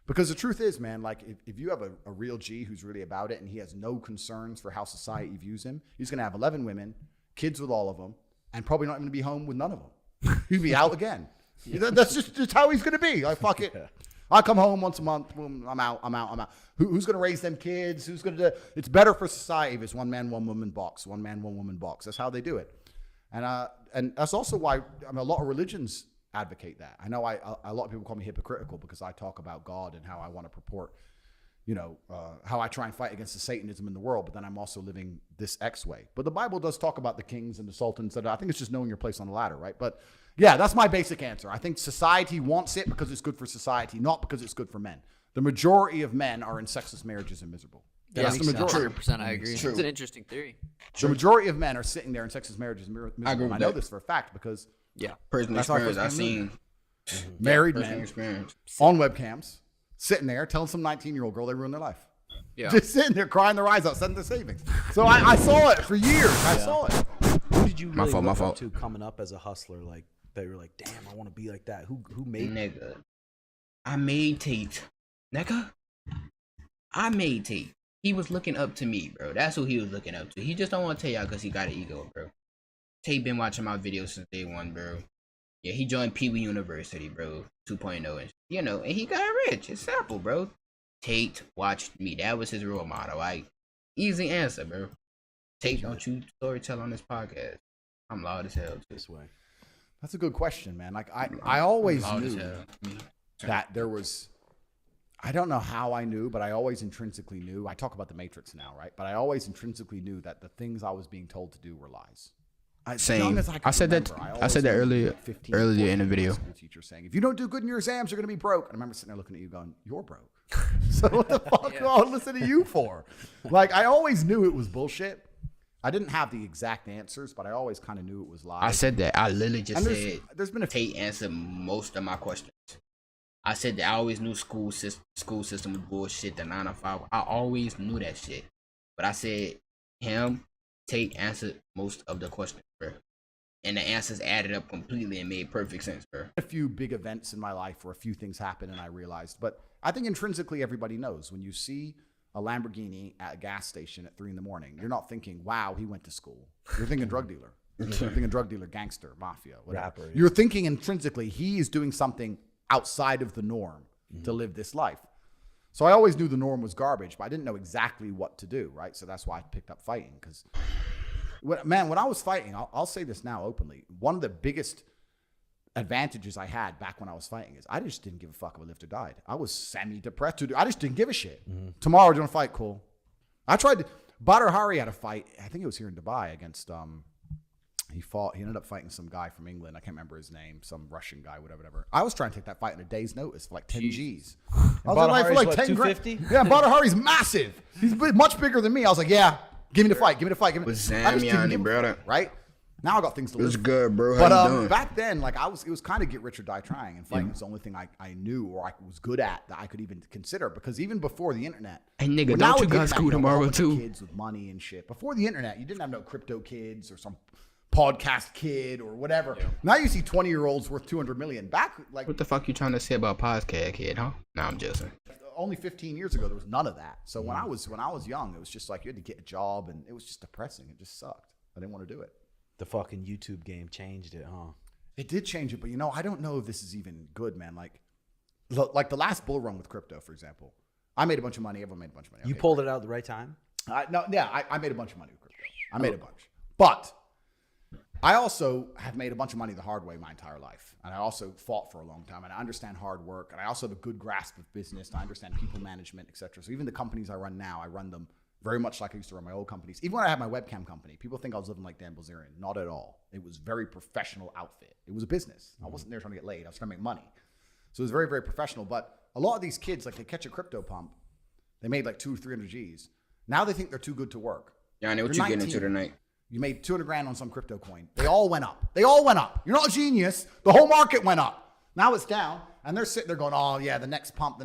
Because the truth is, man, like if you have a real G who's really about it and he has no concerns for how society views him, he's going to have 11 women, kids with all of them, and probably not going to be home with none of them. He'd be out again. That's just how he's going to be. Like, fuck it. I come home once a month. Boom, I'm out. Who's going to raise them kids? Who's going to do? It's better for society if it's one man, one woman box. One man, one woman box. That's how they do it. And that's also why a lot of religions advocate that. I know a lot of people call me hypocritical because I talk about God and how I want to purport, how I try and fight against the Satanism in the world, but then I'm also living this X way. But the Bible does talk about the kings and the sultans. I think it's just knowing your place on the ladder, right? But yeah, that's my basic answer. I think society wants it because it's good for society, not because it's good for men. The majority of men are in sexless marriages and miserable. That's the majority. 100%. I agree. It's an interesting theory. The majority of men are sitting there in sexless marriages and miserable. I know this for a fact because personal experience. I've seen married men on webcams sitting there telling some 19-year-old girl they ruined their life. Yeah. Just sitting there crying their eyes out, sending their savings. So I saw it for years. I saw it. Who did you really look up to coming up as a hustler? Like they were like, damn, I want to be like that. Who made nigga? I made Tate. Nigga, I made Tate. He was looking up to me, bro. That's who he was looking up to. He just don't want to tell y'all because he got an ego, bro. Tate been watching my videos since day one, bro. Yeah, he joined Pee Wee University, bro. 2.0, and he got rich. It's simple, bro. Tate watched me. That was his role model. Like, easy answer, bro. Tate, don't you storytell on this podcast? I'm loud as hell this way. That's a good question, man. Like I always knew that there was. I don't know how I knew, but I always intrinsically knew. I talk about the Matrix now, right? But I always intrinsically knew that the things I was being told to do were lies. Same. I said that earlier in the video. Teacher saying, if you don't do good in your exams, you're going to be broke. And I remember sitting there looking at you going, you're broke. So what the fuck do I listen to you for? Like, I always knew it was bullshit. I didn't have the exact answers, but I always kind of knew it was lies. I said that. I literally just said there's been Tate answered most of my questions. I said that I always knew school system was bullshit, the 9 to 5. I always knew that shit. But I said Tate answered most of the questions, bro. And the answers added up completely and made perfect sense, bro. A few big events in my life where a few things happened and I realized. But I think intrinsically everybody knows when you see a Lamborghini at a gas station at 3 a.m, you're not thinking, wow, he went to school. You're thinking drug dealer. You're thinking drug dealer, gangster, mafia, whatever. Rapper, You're thinking intrinsically he is doing something outside of the norm to live this life. So I always knew the norm was garbage, but I didn't know exactly what to do, right? So that's why I picked up fighting. Because, when I was fighting, I'll say this now openly, one of the biggest advantages I had back when I was fighting is I just didn't give a fuck if I lived or died. I was semi-depressed. I just didn't give a shit. Tomorrow, we're going to fight, cool. I tried to, Badr Hari had a fight, I think it was here in Dubai against, he ended up fighting some guy from England. I can't remember his name, some Russian guy, whatever. I was trying to take that fight in a day's notice for like 10 G's. I was like, for like 10 grand. Yeah, Badr Hari's massive. He's much bigger than me. I was like, yeah, give me the fight. With Zamiani, brother. Right? Now I got things to lose. It was good, bro. How you doing? Back then, like it was kind of get rich or die trying, and fighting was the only thing I knew or I was good at that I could even consider. Because even before the internet, hey nigga, don't you got school tomorrow too? Kids with money and shit. Before the internet, you didn't have no crypto kids or some podcast kid or whatever. Yeah. Now you see 20-year-olds worth 200 million. Back like what the fuck you trying to say about podcast kid, huh? Nah, I'm joking. Only 15 years ago there was none of that. So when I was young, it was just like you had to get a job and it was just depressing. It just sucked. I didn't want to do it. The fucking YouTube game changed it, huh? It did change it, but I don't know if this is even good, man. Like the last bull run with crypto, for example. I made a bunch of money. Everyone made a bunch of money. You pulled it out at the right time? I made a bunch of money with crypto. I made a bunch. But I also have made a bunch of money the hard way my entire life. And I also fought for a long time. And I understand hard work. And I also have a good grasp of business. And I understand people management, et cetera. So even the companies I run now, I run them very much like I used to run my old companies. Even when I had my webcam company, people think I was living like Dan Bilzerian. Not at all. It was very professional outfit. It was a business. I wasn't there trying to get laid. I was trying to make money. So it was very, very professional. But a lot of these kids, like they catch a crypto pump. They made like 200 or 300 G's. Now they think they're too good to work. Johnny, what you getting into tonight? You made 200 grand on some crypto coin. They all went up. They all went up. You're not a genius. The whole market went up. Now it's down. And they're sitting there going, oh, yeah, the next pump.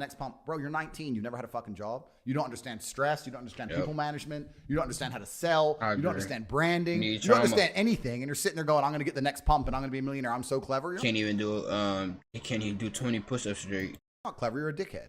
Bro, you're 19. You've never had a fucking job. You don't understand stress. You don't understand people management. You don't understand how to sell. You don't understand branding. You don't understand anything. And you're sitting there going, I'm going to get the next pump and I'm going to be a millionaire. I'm so clever. Can't even do 20 push-ups straight. You're not clever. You're a dickhead.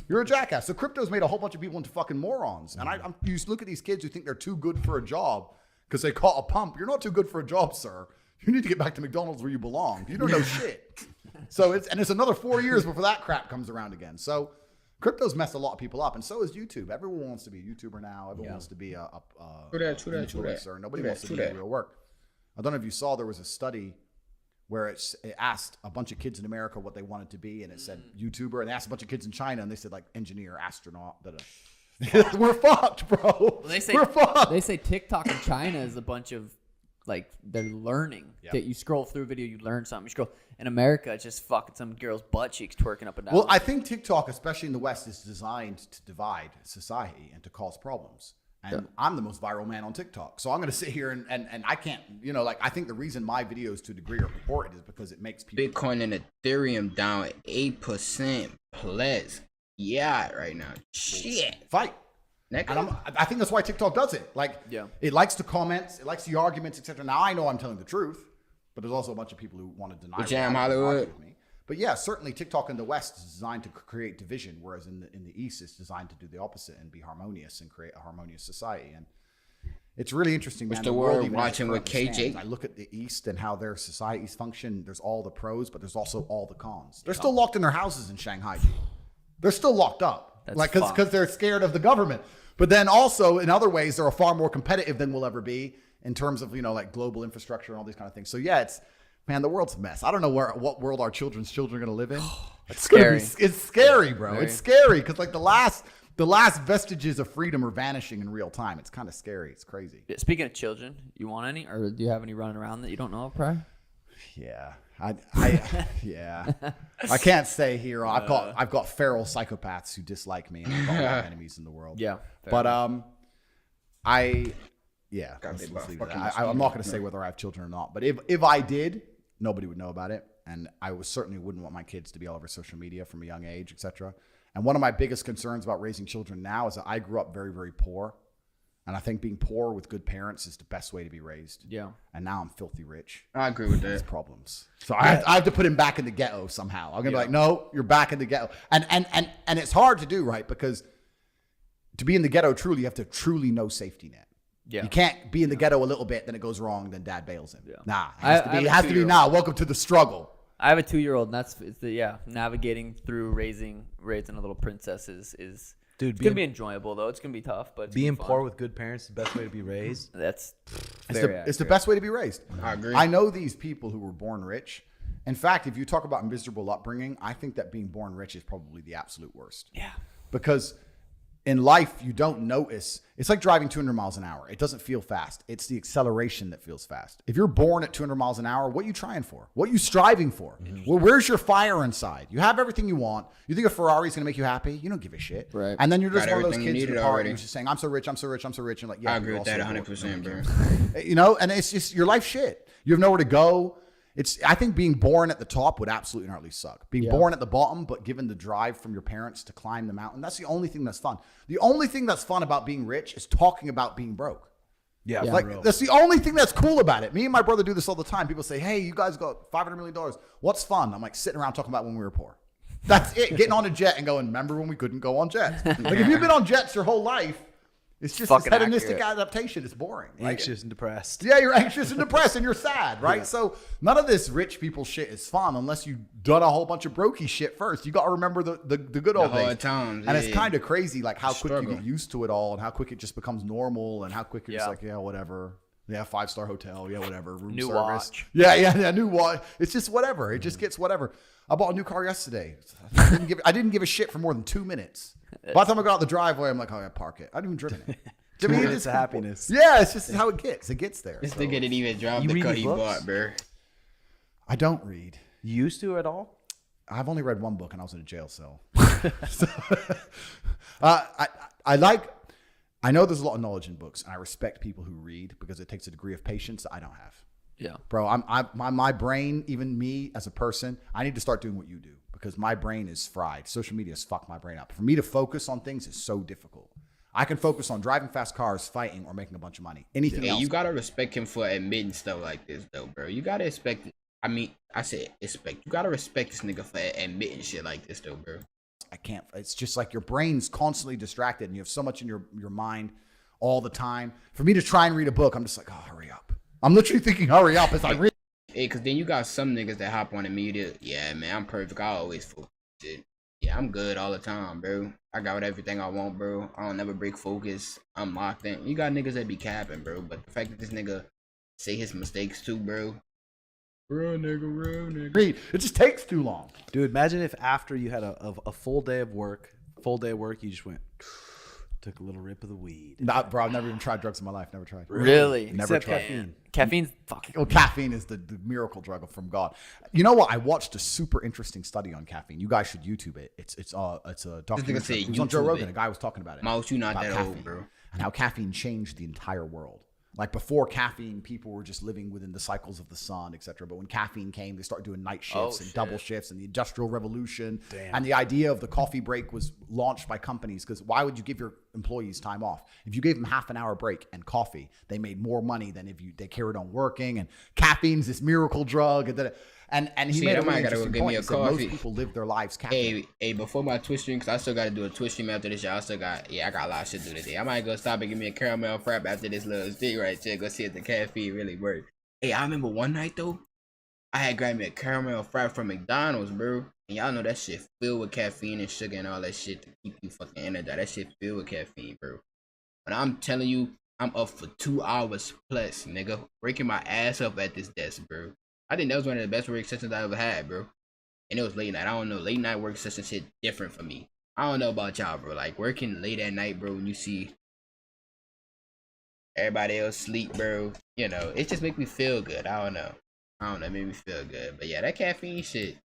You're a jackass. So crypto's made a whole bunch of people into fucking morons. And you look at these kids who think they're too good for a job because they caught a pump. You're not too good for a job, sir. You need to get back to McDonald's where you belong. You don't know shit. So it's another 4 years before that crap comes around again. So crypto's messed a lot of people up, and so is YouTube. Everyone wants to be a YouTuber now. Everyone wants to be a influencer. Nobody wants to do real work. I don't know if you saw, there was a study where it asked a bunch of kids in America what they wanted to be, and it said YouTuber, and they asked a bunch of kids in China, and they said like engineer, astronaut. We're fucked, bro. Well, we're fucked. They say TikTok in China is a bunch of like they're learning. That you scroll through a video, you learn something. You scroll. In America, it's just fucking some girl's butt cheeks twerking up and down. Well, I think TikTok, especially in the West, is designed to divide society and to cause problems. And I'm the most viral man on TikTok. So I'm going to sit here and I can't, I think the reason my videos to a degree are reported is because it makes people. Bitcoin and Ethereum down 8% plus. Yeah, right now. Shit. Fight. And I think that's why TikTok does it. It likes the comments, it likes the arguments, etc. Now I know I'm telling the truth, but there's also a bunch of people who want to deny Jam Hollywood. Me. But yeah, certainly TikTok in the West is designed to create division, whereas in the East it's designed to do the opposite and be harmonious and create a harmonious society. And it's really interesting, man. What's the world watching with KJ? I look at the East and how their societies function. There's all the pros, but there's also all the cons. They're still locked in their houses in Shanghai. They're still locked up, because they're scared of the government. But then also in other ways, they're far more competitive than we'll ever be in terms of, global infrastructure and all these kind of things. So yeah, the world's a mess. I don't know what world our children's children are going to live in. It's scary. It's scary, bro. It's scary because the last vestiges of freedom are vanishing in real time. It's kind of scary. It's crazy. Speaking of children, you want any, or do you have any running around that you don't know of, Pri? Yeah. I can't say here. I've got feral psychopaths who dislike me, and I've got a lot of enemies in the world. Yeah. But let's leave it at that. I'm not going to say whether I have children or not. But if I did, nobody would know about it, and I certainly wouldn't want my kids to be all over social media from a young age, etc. And one of my biggest concerns about raising children now is that I grew up very, very poor. And I think being poor with good parents is the best way to be raised. Yeah. And now I'm filthy rich. I agree with that. There's problems. So I have to put him back in the ghetto somehow. I'm going to be like, no, you're back in the ghetto. And it's hard to do, right? Because to be in the ghetto truly, you have to truly know safety net. Yeah. You can't be in the ghetto a little bit, then it goes wrong, then dad bails him. Yeah. Nah, it has to be now. Welcome to the struggle. I have a 2-year-old, and navigating through raising a little princess is Dude, it's going to be enjoyable, though. It's going to be tough, but being poor with good parents is the best way to be raised. That's it's the best way to be raised. I agree. I know these people who were born rich. In fact, if you talk about miserable upbringing, I think that being born rich is probably the absolute worst. Yeah. Because in life, you don't notice. It's like driving 200 miles an hour. It doesn't feel fast. It's the acceleration that feels fast. If you're born at 200 miles an hour, what are you trying for? What are you striving for? Mm-hmm. Well, where's your fire inside? You have everything you want. You think a Ferrari is going to make you happy? You don't give a shit. Right. And then you're just one of those kids in the party who's just saying, I'm so rich, I'm so rich, I'm so rich. And like, yeah, I agree with that 100%, bro. And it's just your life shit. You have nowhere to go. I think being born at the top would absolutely and utterly suck. Being born at the bottom, but given the drive from your parents to climb the mountain, that's the only thing that's fun. The only thing that's fun about being rich is talking about being broke. Yeah. That's the only thing that's cool about it. Me and my brother do this all the time. People say, hey, you guys got $500 million. What's fun? I'm like, sitting around talking about when we were poor. That's it. Getting on a jet and going, remember when we couldn't go on jets? Like, if you've been on jets your whole life, it's just this hedonistic adaptation. It's boring. Anxious and depressed. Yeah, you're anxious and depressed and you're sad, right? Yeah. So none of this rich people shit is fun unless you've done a whole bunch of brokey shit first. You got to remember the good old days. Times. And it's kind of crazy, like how quick you get used to it all and how quick it just becomes normal and how quick you're just like, yeah, whatever. Yeah, 5-star hotel. Yeah, whatever. Room New service. watch. Yeah. New watch. It's just whatever. It just gets whatever. I bought a new car yesterday. I didn't give a shit for more than 2 minutes. By the time I got out the driveway, I'm like, oh, I park it. I didn't even driven it. To me, it's happiness. Yeah, it's just how it gets. It gets there. This nigga didn't even drive the car he bought, bro. I don't read. You used to at all? I've only read one book, and I was in a jail cell. So, I know there's a lot of knowledge in books, and I respect people who read because it takes a degree of patience that I don't have. Yeah, bro. My brain, even me as a person, I need to start doing what you do because my brain is fried. Social media has fucked my brain up. For me to focus on things is so difficult. I can focus on driving fast cars, fighting, or making a bunch of money. Anything else. You gotta respect him for admitting stuff like this, though, bro. You gotta expect. I mean, I said expect. You gotta respect this nigga for admitting shit like this, though, bro. I can't. It's just like your brain's constantly distracted, and you have so much in your mind all the time. For me to try and read a book, I'm just like, oh, hurry up. I'm literally thinking, hurry up as I read. Hey, cause then you got some niggas that hop on the media. Yeah, man, I'm perfect. I always focus. Yeah, I'm good all the time, bro. I got everything I want, bro. I don't never break focus. I'm locked in. You got niggas that be capping, bro. But the fact that this nigga say his mistakes too, bro. Real nigga. Read. It just takes too long. Dude, imagine if after you had a full day of work, you just went, took a little rip of the weed. Nah, bro, I've never even tried drugs in my life. Never tried. Really? Never Except tried. caffeine. Caffeine's fucking. Well, caffeine is the miracle drug from God. You know what? I watched a super interesting study on caffeine. You guys should YouTube it. It's a documentary. It was on Joe Rogan. A guy was talking about it. Mouse, you not that caffeine, old, bro. And how caffeine changed the entire world. Like before caffeine, people were just living within the cycles of the sun, etc. But when caffeine came, they started doing night shifts and double shifts and the Industrial Revolution. Damn. And the idea of the coffee break was launched by companies because why would you give your employees time off? If you gave them half an hour break and coffee, they made more money than if they carried on working. And caffeine's this miracle drug. And he made a really interesting point. He said most people live their lives caffeine. Hey, before my Twitch stream, because I still got to do a Twitch stream after this, y'all. I got a lot of shit to do today. I might go stop and give me a caramel frap after this little thing right there. Go see if the caffeine really works. Hey, I remember one night, though, I had grabbed me a caramel frap from McDonald's, bro. And y'all know that shit filled with caffeine and sugar and all that shit to keep you fucking energized. That shit filled with caffeine, bro. But I'm telling you, I'm up for 2 hours plus, nigga. Breaking my ass up at this desk, bro. I think that was one of the best work sessions I ever had, bro. And it was late night. I don't know. Late night work session shit different for me. I don't know about y'all, bro. Like working late at night, bro, when you see everybody else sleep, bro. You know, it just make me feel good. I don't know. It made me feel good. But yeah, that caffeine shit,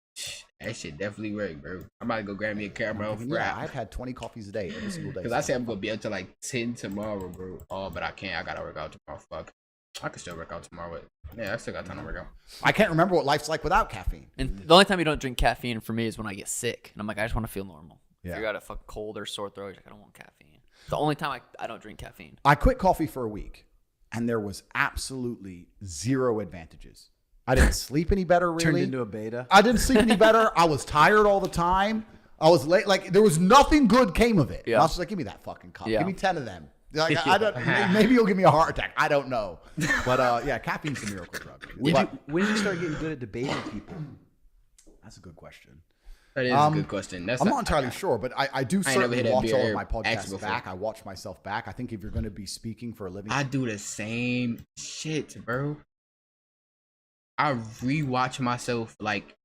that shit definitely work, bro. I'm about to go grab me a caramel frap. Yeah, I've had 20 coffees a day every single day. Because I said I'm going to be up to like 10 tomorrow, bro. Oh, but I can't. I got to work out tomorrow. Fuck. I can still work out tomorrow. Yeah, I still got time to work out. I can't remember what life's like without caffeine. And the only time you don't drink caffeine for me is when I get sick. And I'm like, I just want to feel normal. Yeah. If you got a fucking cold or sore throat, like, I don't want caffeine. It's the only time I don't drink caffeine. I quit coffee for a week, and there was absolutely zero advantages. I didn't sleep any better, really. Turned into a beta. I didn't sleep any better. I was tired all the time. I was late. Like, there was nothing good came of it. Yeah. I was just like, give me that fucking cup. Yeah. Give me 10 of them. Like, I don't, maybe you'll give me a heart attack. I don't know. But yeah, caffeine's the miracle drug. When did you start getting good at debating people? That's a good question. That is a good question. I'm not entirely sure, but I do certainly watch all of my podcasts before. back. I watch myself back. I think if you're going to be speaking for a living, I do the same shit, bro. I rewatch myself, like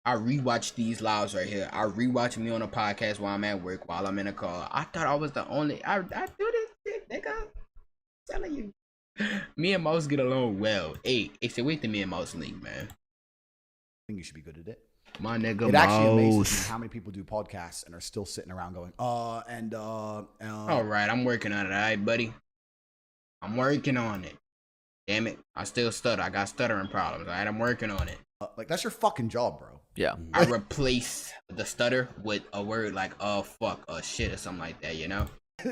I rewatch these lives right here. I rewatch me on a podcast while I'm at work, while I'm in a car. I thought I was the only. I do this shit, nigga. I'm telling you. Me and Mouse get along well. Hey, so wait till me and Mouse link, man. I think you should be good at it. My nigga, it actually amazes me how many people do podcasts and are still sitting around going, all right, I'm working on it, all right, buddy. I'm working on it. Damn it, I still stutter. I got stuttering problems, all right? I'm working on it. Like, that's your fucking job, bro. Yeah. I replace the stutter with a word like, oh, fuck, oh, shit, or something like that, you know?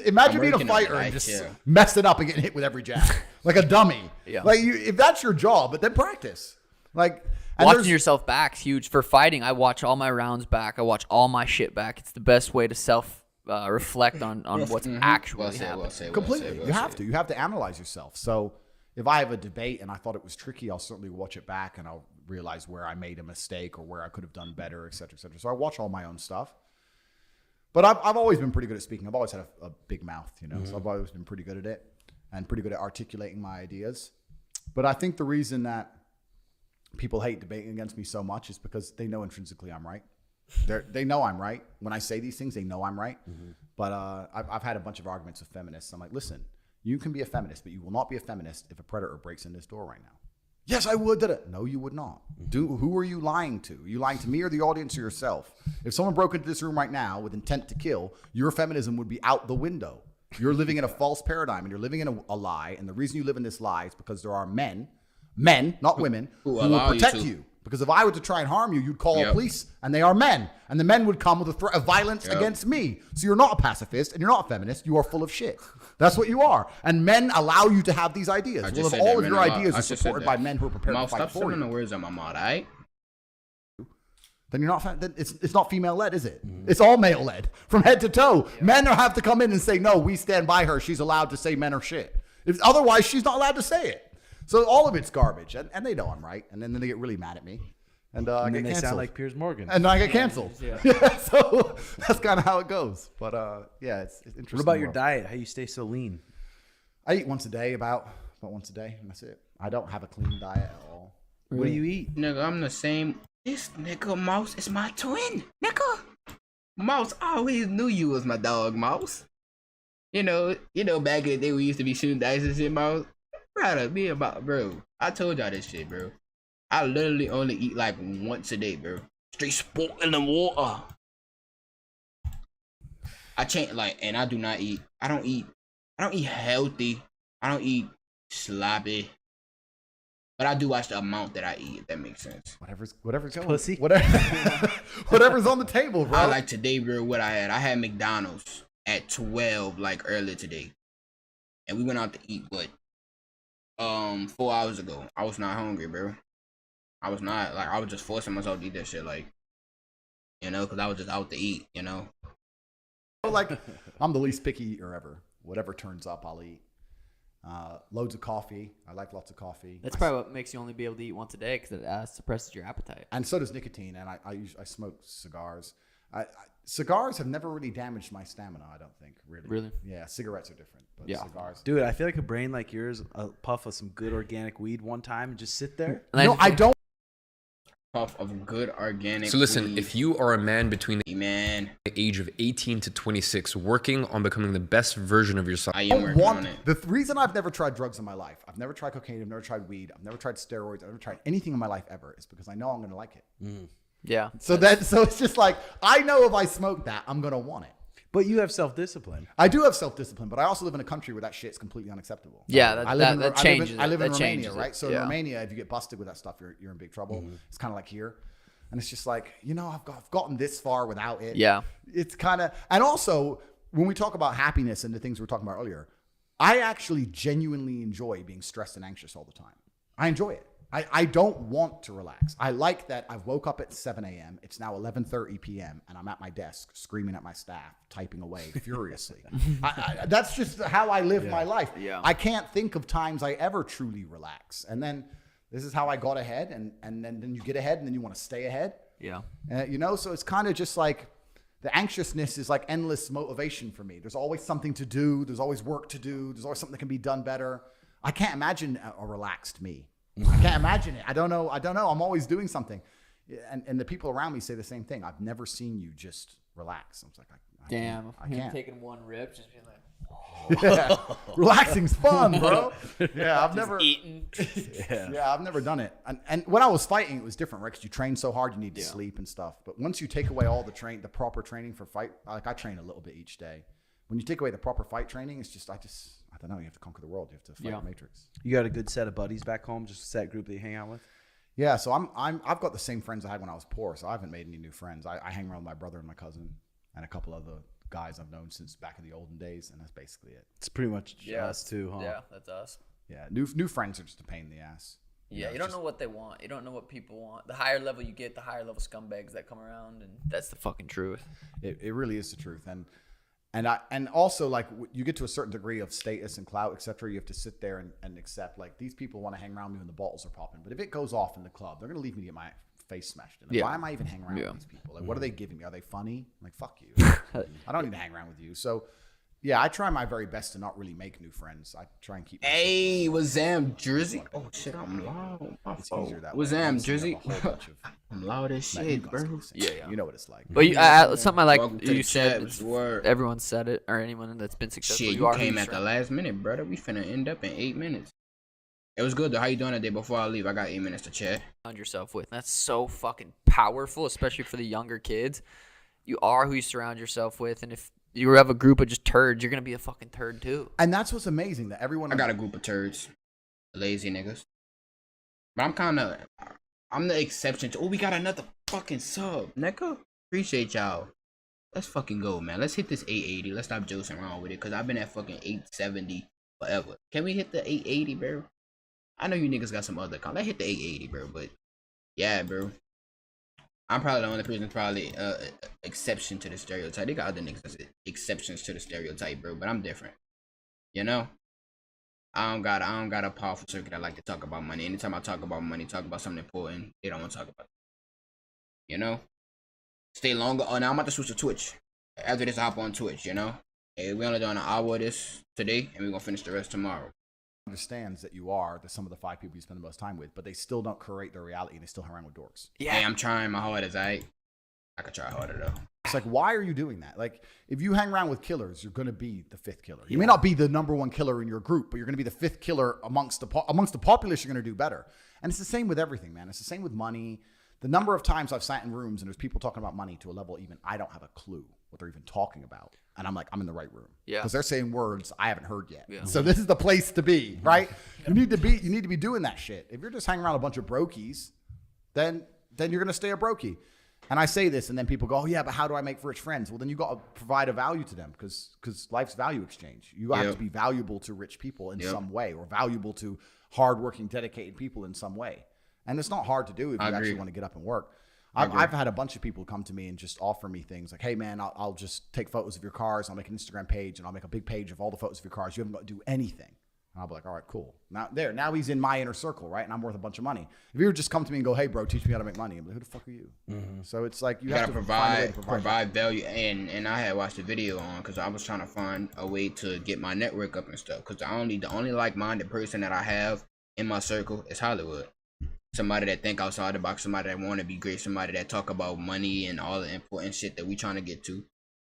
Imagine being a fighter and just messing up and getting hit with every jab. Like a dummy. Yeah. Like, if that's your job, but then practice. Like, watching yourself back's huge. For fighting, I watch all my rounds back. I watch all my shit back. It's the best way to reflect on what's actually happening. Completely. You have to. You have to analyze yourself. So if I have a debate and I thought it was tricky, I'll certainly watch it back and I'll realize where I made a mistake or where I could have done better, et cetera, et cetera. So I watch all my own stuff. But I've always been pretty good at speaking. I've always had a big mouth, you know, so I've always been pretty good at it and pretty good at articulating my ideas. But I think the reason that people hate debating against me so much is because they know intrinsically I'm right. They know I'm right. When I say these things, they know I'm right. Mm-hmm. But I've had a bunch of arguments with feminists. I'm like, listen, you can be a feminist, but you will not be a feminist if a predator breaks in this door right now. Yes, I would. No, you would not. Who are you lying to? Are you lying to me or the audience or yourself? If someone broke into this room right now with intent to kill, your feminism would be out the window. You're living in a false paradigm and you're living in a lie. And the reason you live in this lie is because there are men, not women, who will protect you. Because if I were to try and harm you, you'd call the police, and they are men. And the men would come with a threat of violence against me. So you're not a pacifist, and you're not a feminist. You are full of shit. That's what you are. And men allow you to have these ideas. Well, if all of your ideas are supported by men who are prepared to fight for you. Stop stealing the words on my mouth, all right? Then you're not. Then it's not female-led, is it? It's all male-led, from head to toe. Yeah. Men have to come in and say, no, we stand by her. She's allowed to say men are shit. Otherwise, she's not allowed to say it. So all of it's garbage, and they know I'm right, and then they get really mad at me, and I get canceled. They sound like Piers Morgan, and I get canceled. Yeah. So that's kind of how it goes. But it's interesting. What about your diet? How you stay so lean? I eat once a day, about once a day, and that's it. I don't have a clean diet at all. What do you eat? Nigga, I'm the same. This nigga Mouse is my twin, nigga. Mouse, I always knew you was my dog, Mouse. You know, back in the day we used to be shooting dice and shit, Mouse. Bro, I told y'all this shit, bro. I literally only eat like once a day, bro. Straight sport in the water. I change and I do not eat. I don't eat healthy. I don't eat sloppy. But I do watch the amount that I eat, if that makes sense. Whatever's going. Pussy. Whatever's on the table, bro. Like today, bro, what I had McDonald's at 12, like earlier today. And we went out to eat, but 4 hours ago. I was not hungry, bro. I was not, I was just forcing myself to eat that shit, because I was just out to eat, I'm the least picky eater ever. Whatever turns up, I'll eat. Loads of coffee. I like lots of coffee. That's probably what makes you only be able to eat once a day, because it suppresses your appetite. And so does nicotine, and I smoke cigars. Cigars have never really damaged my stamina, I don't think, really. Really? Yeah, cigarettes are different, but cigars. Dude, I feel like a brain like yours, a puff of some good organic weed one time and just sit there. No, I don't. Puff of good organic So listen, weed. if you are a man between the age of 18 to 26 working on becoming the best version of yourself. I am working on it. The reason I've never tried drugs in my life, I've never tried cocaine, I've never tried weed, I've never tried steroids, I've never tried anything in my life ever, is because I know I'm going to like it. Yeah. So it's just like, I know if I smoke that, I'm going to want it. But you have self-discipline. I do have self-discipline, but I also live in a country where that shit's completely unacceptable. Yeah, that changes. I live in Romania, changes, right? So in Romania, if you get busted with that stuff, you're in big trouble. It's kind of like here. And it's just like, I've gotten this far without it. Yeah. It's kind of, and also when we talk about happiness and the things we were talking about earlier, I actually genuinely enjoy being stressed and anxious all the time. I enjoy it. I don't want to relax. I like that I woke up at 7 a.m. It's now 11:30 p.m. and I'm at my desk screaming at my staff, typing away furiously. That's just how I live my life. Yeah. I can't think of times I ever truly relax. And then this is how I got ahead, and then you get ahead, and then you want to stay ahead. Yeah. So it's kind of just like the anxiousness is like endless motivation for me. There's always something to do. There's always work to do. There's always something that can be done better. I can't imagine a relaxed me. I can't imagine it. I don't know. I'm always doing something. And the people around me say the same thing. I've never seen you just relax. I was like, I can't. Taking one rip, just being like, yeah. Relaxing's fun, bro. Yeah, I've never eaten. I've never done it. And when I was fighting, it was different, right? Because you train so hard, you need to sleep and stuff. But once you take away all the proper training for fight, like I train a little bit each day. When you take away the proper fight training, it's just I don't know. You have to conquer the world. You have to fight the Matrix. You got a good set of buddies back home, just a set group that you hang out with. Yeah, so I've got the same friends I had when I was poor, so I haven't made any new friends. I hang around with my brother and my cousin and a couple other guys I've known since back in the olden days, and that's basically it. It's pretty much us too, huh? Yeah, that's us. Yeah, new friends are just a pain in the ass. Yeah, you don't know what they want. You don't know what people want. The higher level you get, the higher level scumbags that come around, and that's the fucking truth. It really is the truth, and also like you get to a certain degree of status and clout, etc. You have to sit there and accept like these people want to hang around me when the bottles are popping, but if it goes off in the club, they're gonna leave me to get my face smashed in. Like, why am I even hanging around with these people? Like, what are they giving me? Are they funny? I'm like, fuck you. I don't need to hang around with you. So, Yeah, I try my very best to not really make new friends. I try and keep. Hey, was Zam Jersey? Oh shit, I'm loud. My fault. Was Zam Jersey? I'm loud as shit, bro. Yeah. You know what it's like. But something I like you said. Everyone said it, or anyone that's been successful. Shit, you came at the last minute, brother. We finna end up in 8 minutes. It was good though. How you doing today? Before I leave, I got 8 minutes to chat. Surround yourself with. That's so fucking powerful, especially for the younger kids. You are who you surround yourself with, and if you have a group of just turds, you're gonna be a fucking turd too. And that's what's amazing, that everyone. I got a group of turds, lazy niggas. But I'm the exception to. Oh, we got another fucking sub, nigga. Appreciate y'all. Let's fucking go, man. Let's hit this 880. Let's stop joking around with it, cause I've been at fucking 870 forever. Can we hit the 880, bro? I know you niggas got some other account. Let's hit the 880, bro. But yeah, bro. I'm probably the only person that's probably exception to the stereotype. They got other niggas that's exceptions to the stereotype, bro. But I'm different. You know? I don't got a powerful circuit that like to talk about money. Anytime I talk about money, talk about something important, they don't want to talk about it. You know? Stay longer. Oh, now I'm about to switch to Twitch. After this, I hop on Twitch, you know? Hey, we only doing an hour of this today, and we're going to finish the rest tomorrow. Understands that you are some of the 5 people you spend the most time with, but they still don't create their reality and they still hang around with dorks. Yeah, hey, I'm trying my hardest. I could try harder though. It's like, why are you doing that? Like, if you hang around with killers, you're gonna be the 5th killer. You may not be the #1 killer in your group, but you're gonna be the 5th killer amongst the populace. You're gonna do better. And it's the same with everything, man. It's the same with money. The number of times I've sat in rooms and there's people talking about money to a level even I don't have a clue what they're even talking about. And I'm like, I'm in the right room. Yeah. Because they're saying words I haven't heard yet. Yeah. So this is the place to be, right? You need to be doing that shit. If you're just hanging around a bunch of brokies, then you're gonna stay a brokey. And I say this, and then people go, oh yeah, but how do I make rich friends? Well, then you got to provide a value to them, because life's value exchange. You have to be valuable to rich people in some way, or valuable to hardworking, dedicated people in some way. And it's not hard to do if you actually want to get up and work. I've had a bunch of people come to me and just offer me things like, hey man, I'll just take photos of your cars. I'll make an Instagram page and I'll make a big page of all the photos of your cars. You haven't got to do anything. And I'll be like, all right, cool. Now he's in my inner circle, right? And I'm worth a bunch of money. If you would just come to me and go, hey bro, teach me how to make money, I'm like, who the fuck are you? Mm-hmm. So it's like you have to provide value. And I had watched the video on, because I was trying to find a way to get my network up and stuff. Because the only like-minded person that I have in my circle is Hollywood. Somebody that think outside the box, somebody that want to be great, somebody that talk about money and all the important shit that we trying to get to.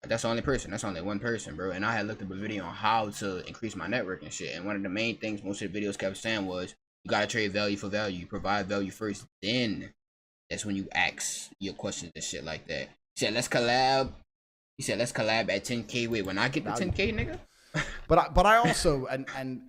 That's the only person. That's only one person, bro. And I had looked up a video on how to increase my network and shit. And one of the main things most of the videos kept saying was, you gotta trade value for value. You provide value first, then that's when you ask your questions and shit like that. He said, let's collab. He said, let's collab at 10K. Wait, when I get the 10K, nigga? But I also and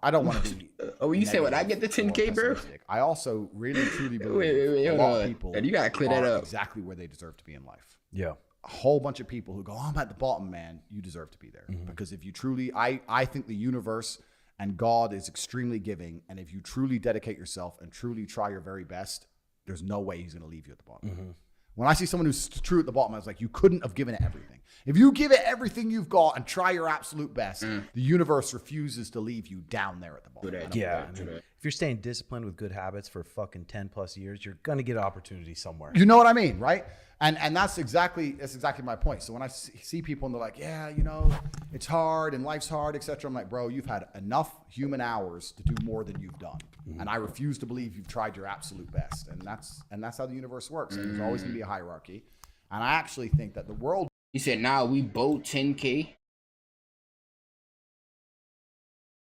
I don't want to be. Oh, you said when I get the 10K, bro? I also really truly believe a lot of people you gotta clear that up. Exactly where they deserve to be in life. Yeah. A whole bunch of people who go, oh, I'm at the bottom, man. You deserve to be there. Mm-hmm. Because if you truly, I think the universe and God is extremely giving. And if you truly dedicate yourself and truly try your very best, there's no way he's going to leave you at the bottom. Mm-hmm. When I see someone who's true at the bottom, I was like, you couldn't have given it everything. If you give it everything you've got and try your absolute best, the universe refuses to leave you down there at the bottom. Yeah. If you're staying disciplined with good habits for fucking 10 plus years, you're going to get an opportunity somewhere. You know what I mean, right? And that's exactly my point. So when I see people and they're like, yeah, you know, it's hard and life's hard, etc. I'm like, bro, you've had enough human hours to do more than you've done. Mm-hmm. And I refuse to believe you've tried your absolute best. And that's how the universe works. And there's always going to be a hierarchy. And I actually think that the world. He said, now we both 10K.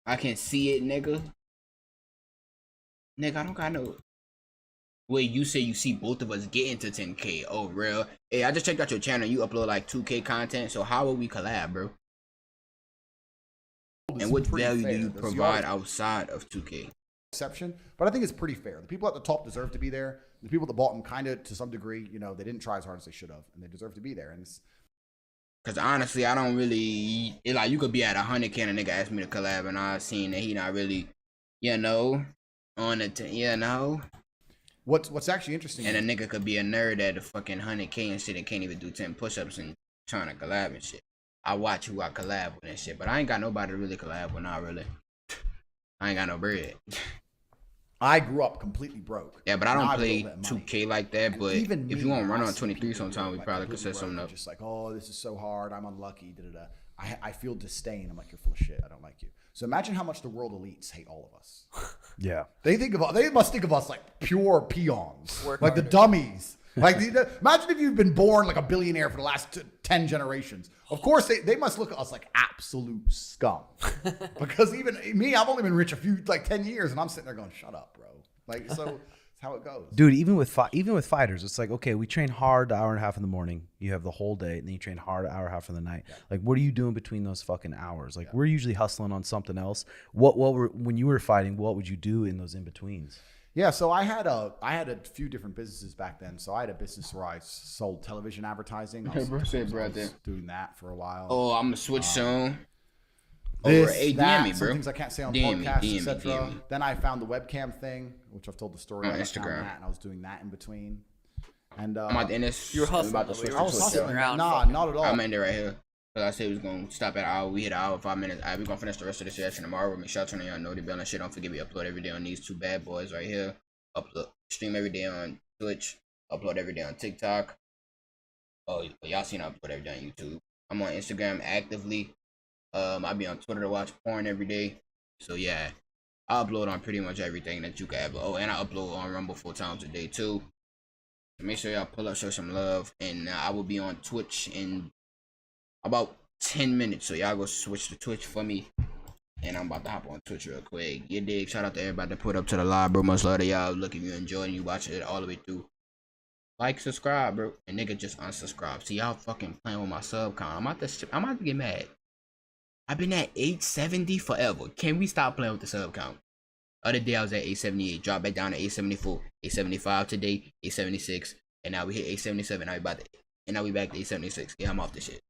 I can see it, nigga. Nigga, I don't got no. Wait, you say you see both of us getting to 10K. Oh, real? Hey, I just checked out your channel. You upload like 2K content. So how will we collab, bro? And what value do you provide outside of 2K? Exception, but I think it's pretty fair. The people at the top deserve to be there. The people at the bottom, kind of to some degree, you know, they didn't try as hard as they should have, and they deserve to be there. And it's because honestly, I don't really like. You could be at 100K and a nigga ask me to collab, and I seen that he not really, you know, on it. You know. What's actually interesting, and a nigga could be a nerd at a fucking 100K and shit and can't even do 10 push-ups and trying to collab and shit. I watch who I collab with and shit, but I ain't got nobody to really collab with, not really. I ain't got no bread. I grew up completely broke. Yeah, but I don't play 2K like that. And but if you want to run on 23 sometime, we probably could set something up. Just like, oh, this is so hard. I'm unlucky. Da-da-da. I feel disdain. I'm like, you're full of shit. I don't like you. So imagine how much the world elites hate all of us. Yeah. They must think of us like pure peons, like the dummies. Like, imagine if you've been born like a billionaire for the last 10 generations. Of course, they must look at us like absolute scum. Because even me, I've only been rich 10 years, and I'm sitting there going, shut up, bro. Like, so it's how it goes. Dude, even with fighters, it's like, okay, we train hard an hour and a half in the morning. You have the whole day, and then you train hard an hour and a half in the night. Yeah. Like, what are you doing between those fucking hours? Like, we're usually hustling on something else. When you were fighting, what would you do in those in-betweens? Yeah, so I had a few different businesses back then. So I had a business where I sold television advertising. I was doing that for a while. Oh, I'm gonna switch soon. Some things I can't say on podcasts, etc. Then I found the webcam thing, which I've told the story on Instagram, and I was doing that in between. And I'm at the end of you were hustling. I was hustling around. Nah, not at all. I'm in there right here. Because I said we was going to stop at an hour. We hit an hour, 5 minutes. All right, we're going to finish the rest of the session tomorrow. Make sure I turn on your notification and shit. Don't forget we upload every day on these two bad boys right here. Stream every day on Twitch. Upload every day on TikTok. Oh, y'all seen I upload every day on YouTube. I'm on Instagram actively. I be on Twitter to watch porn every day. So yeah, I upload on pretty much everything that you can upload. Oh, and I upload on Rumble 4 times a day too. So make sure y'all pull up, show some love. And I will be on Twitch in about 10 minutes, so y'all go switch to Twitch for me, and I'm about to hop on Twitch real quick. You dig? Shout out to everybody that put up to the live, bro. Much love to y'all. Look, if you enjoying, you watching it all the way through, like, subscribe, bro. And nigga just unsubscribe. See, y'all fucking playing with my sub count. I'm about to get mad. I've been at 870 forever. Can we stop playing with the sub count? Other day I was at 878, dropped back down to 874, 875 today, 876, and now we hit 877. Now we back to 876. Yeah, I'm off this shit.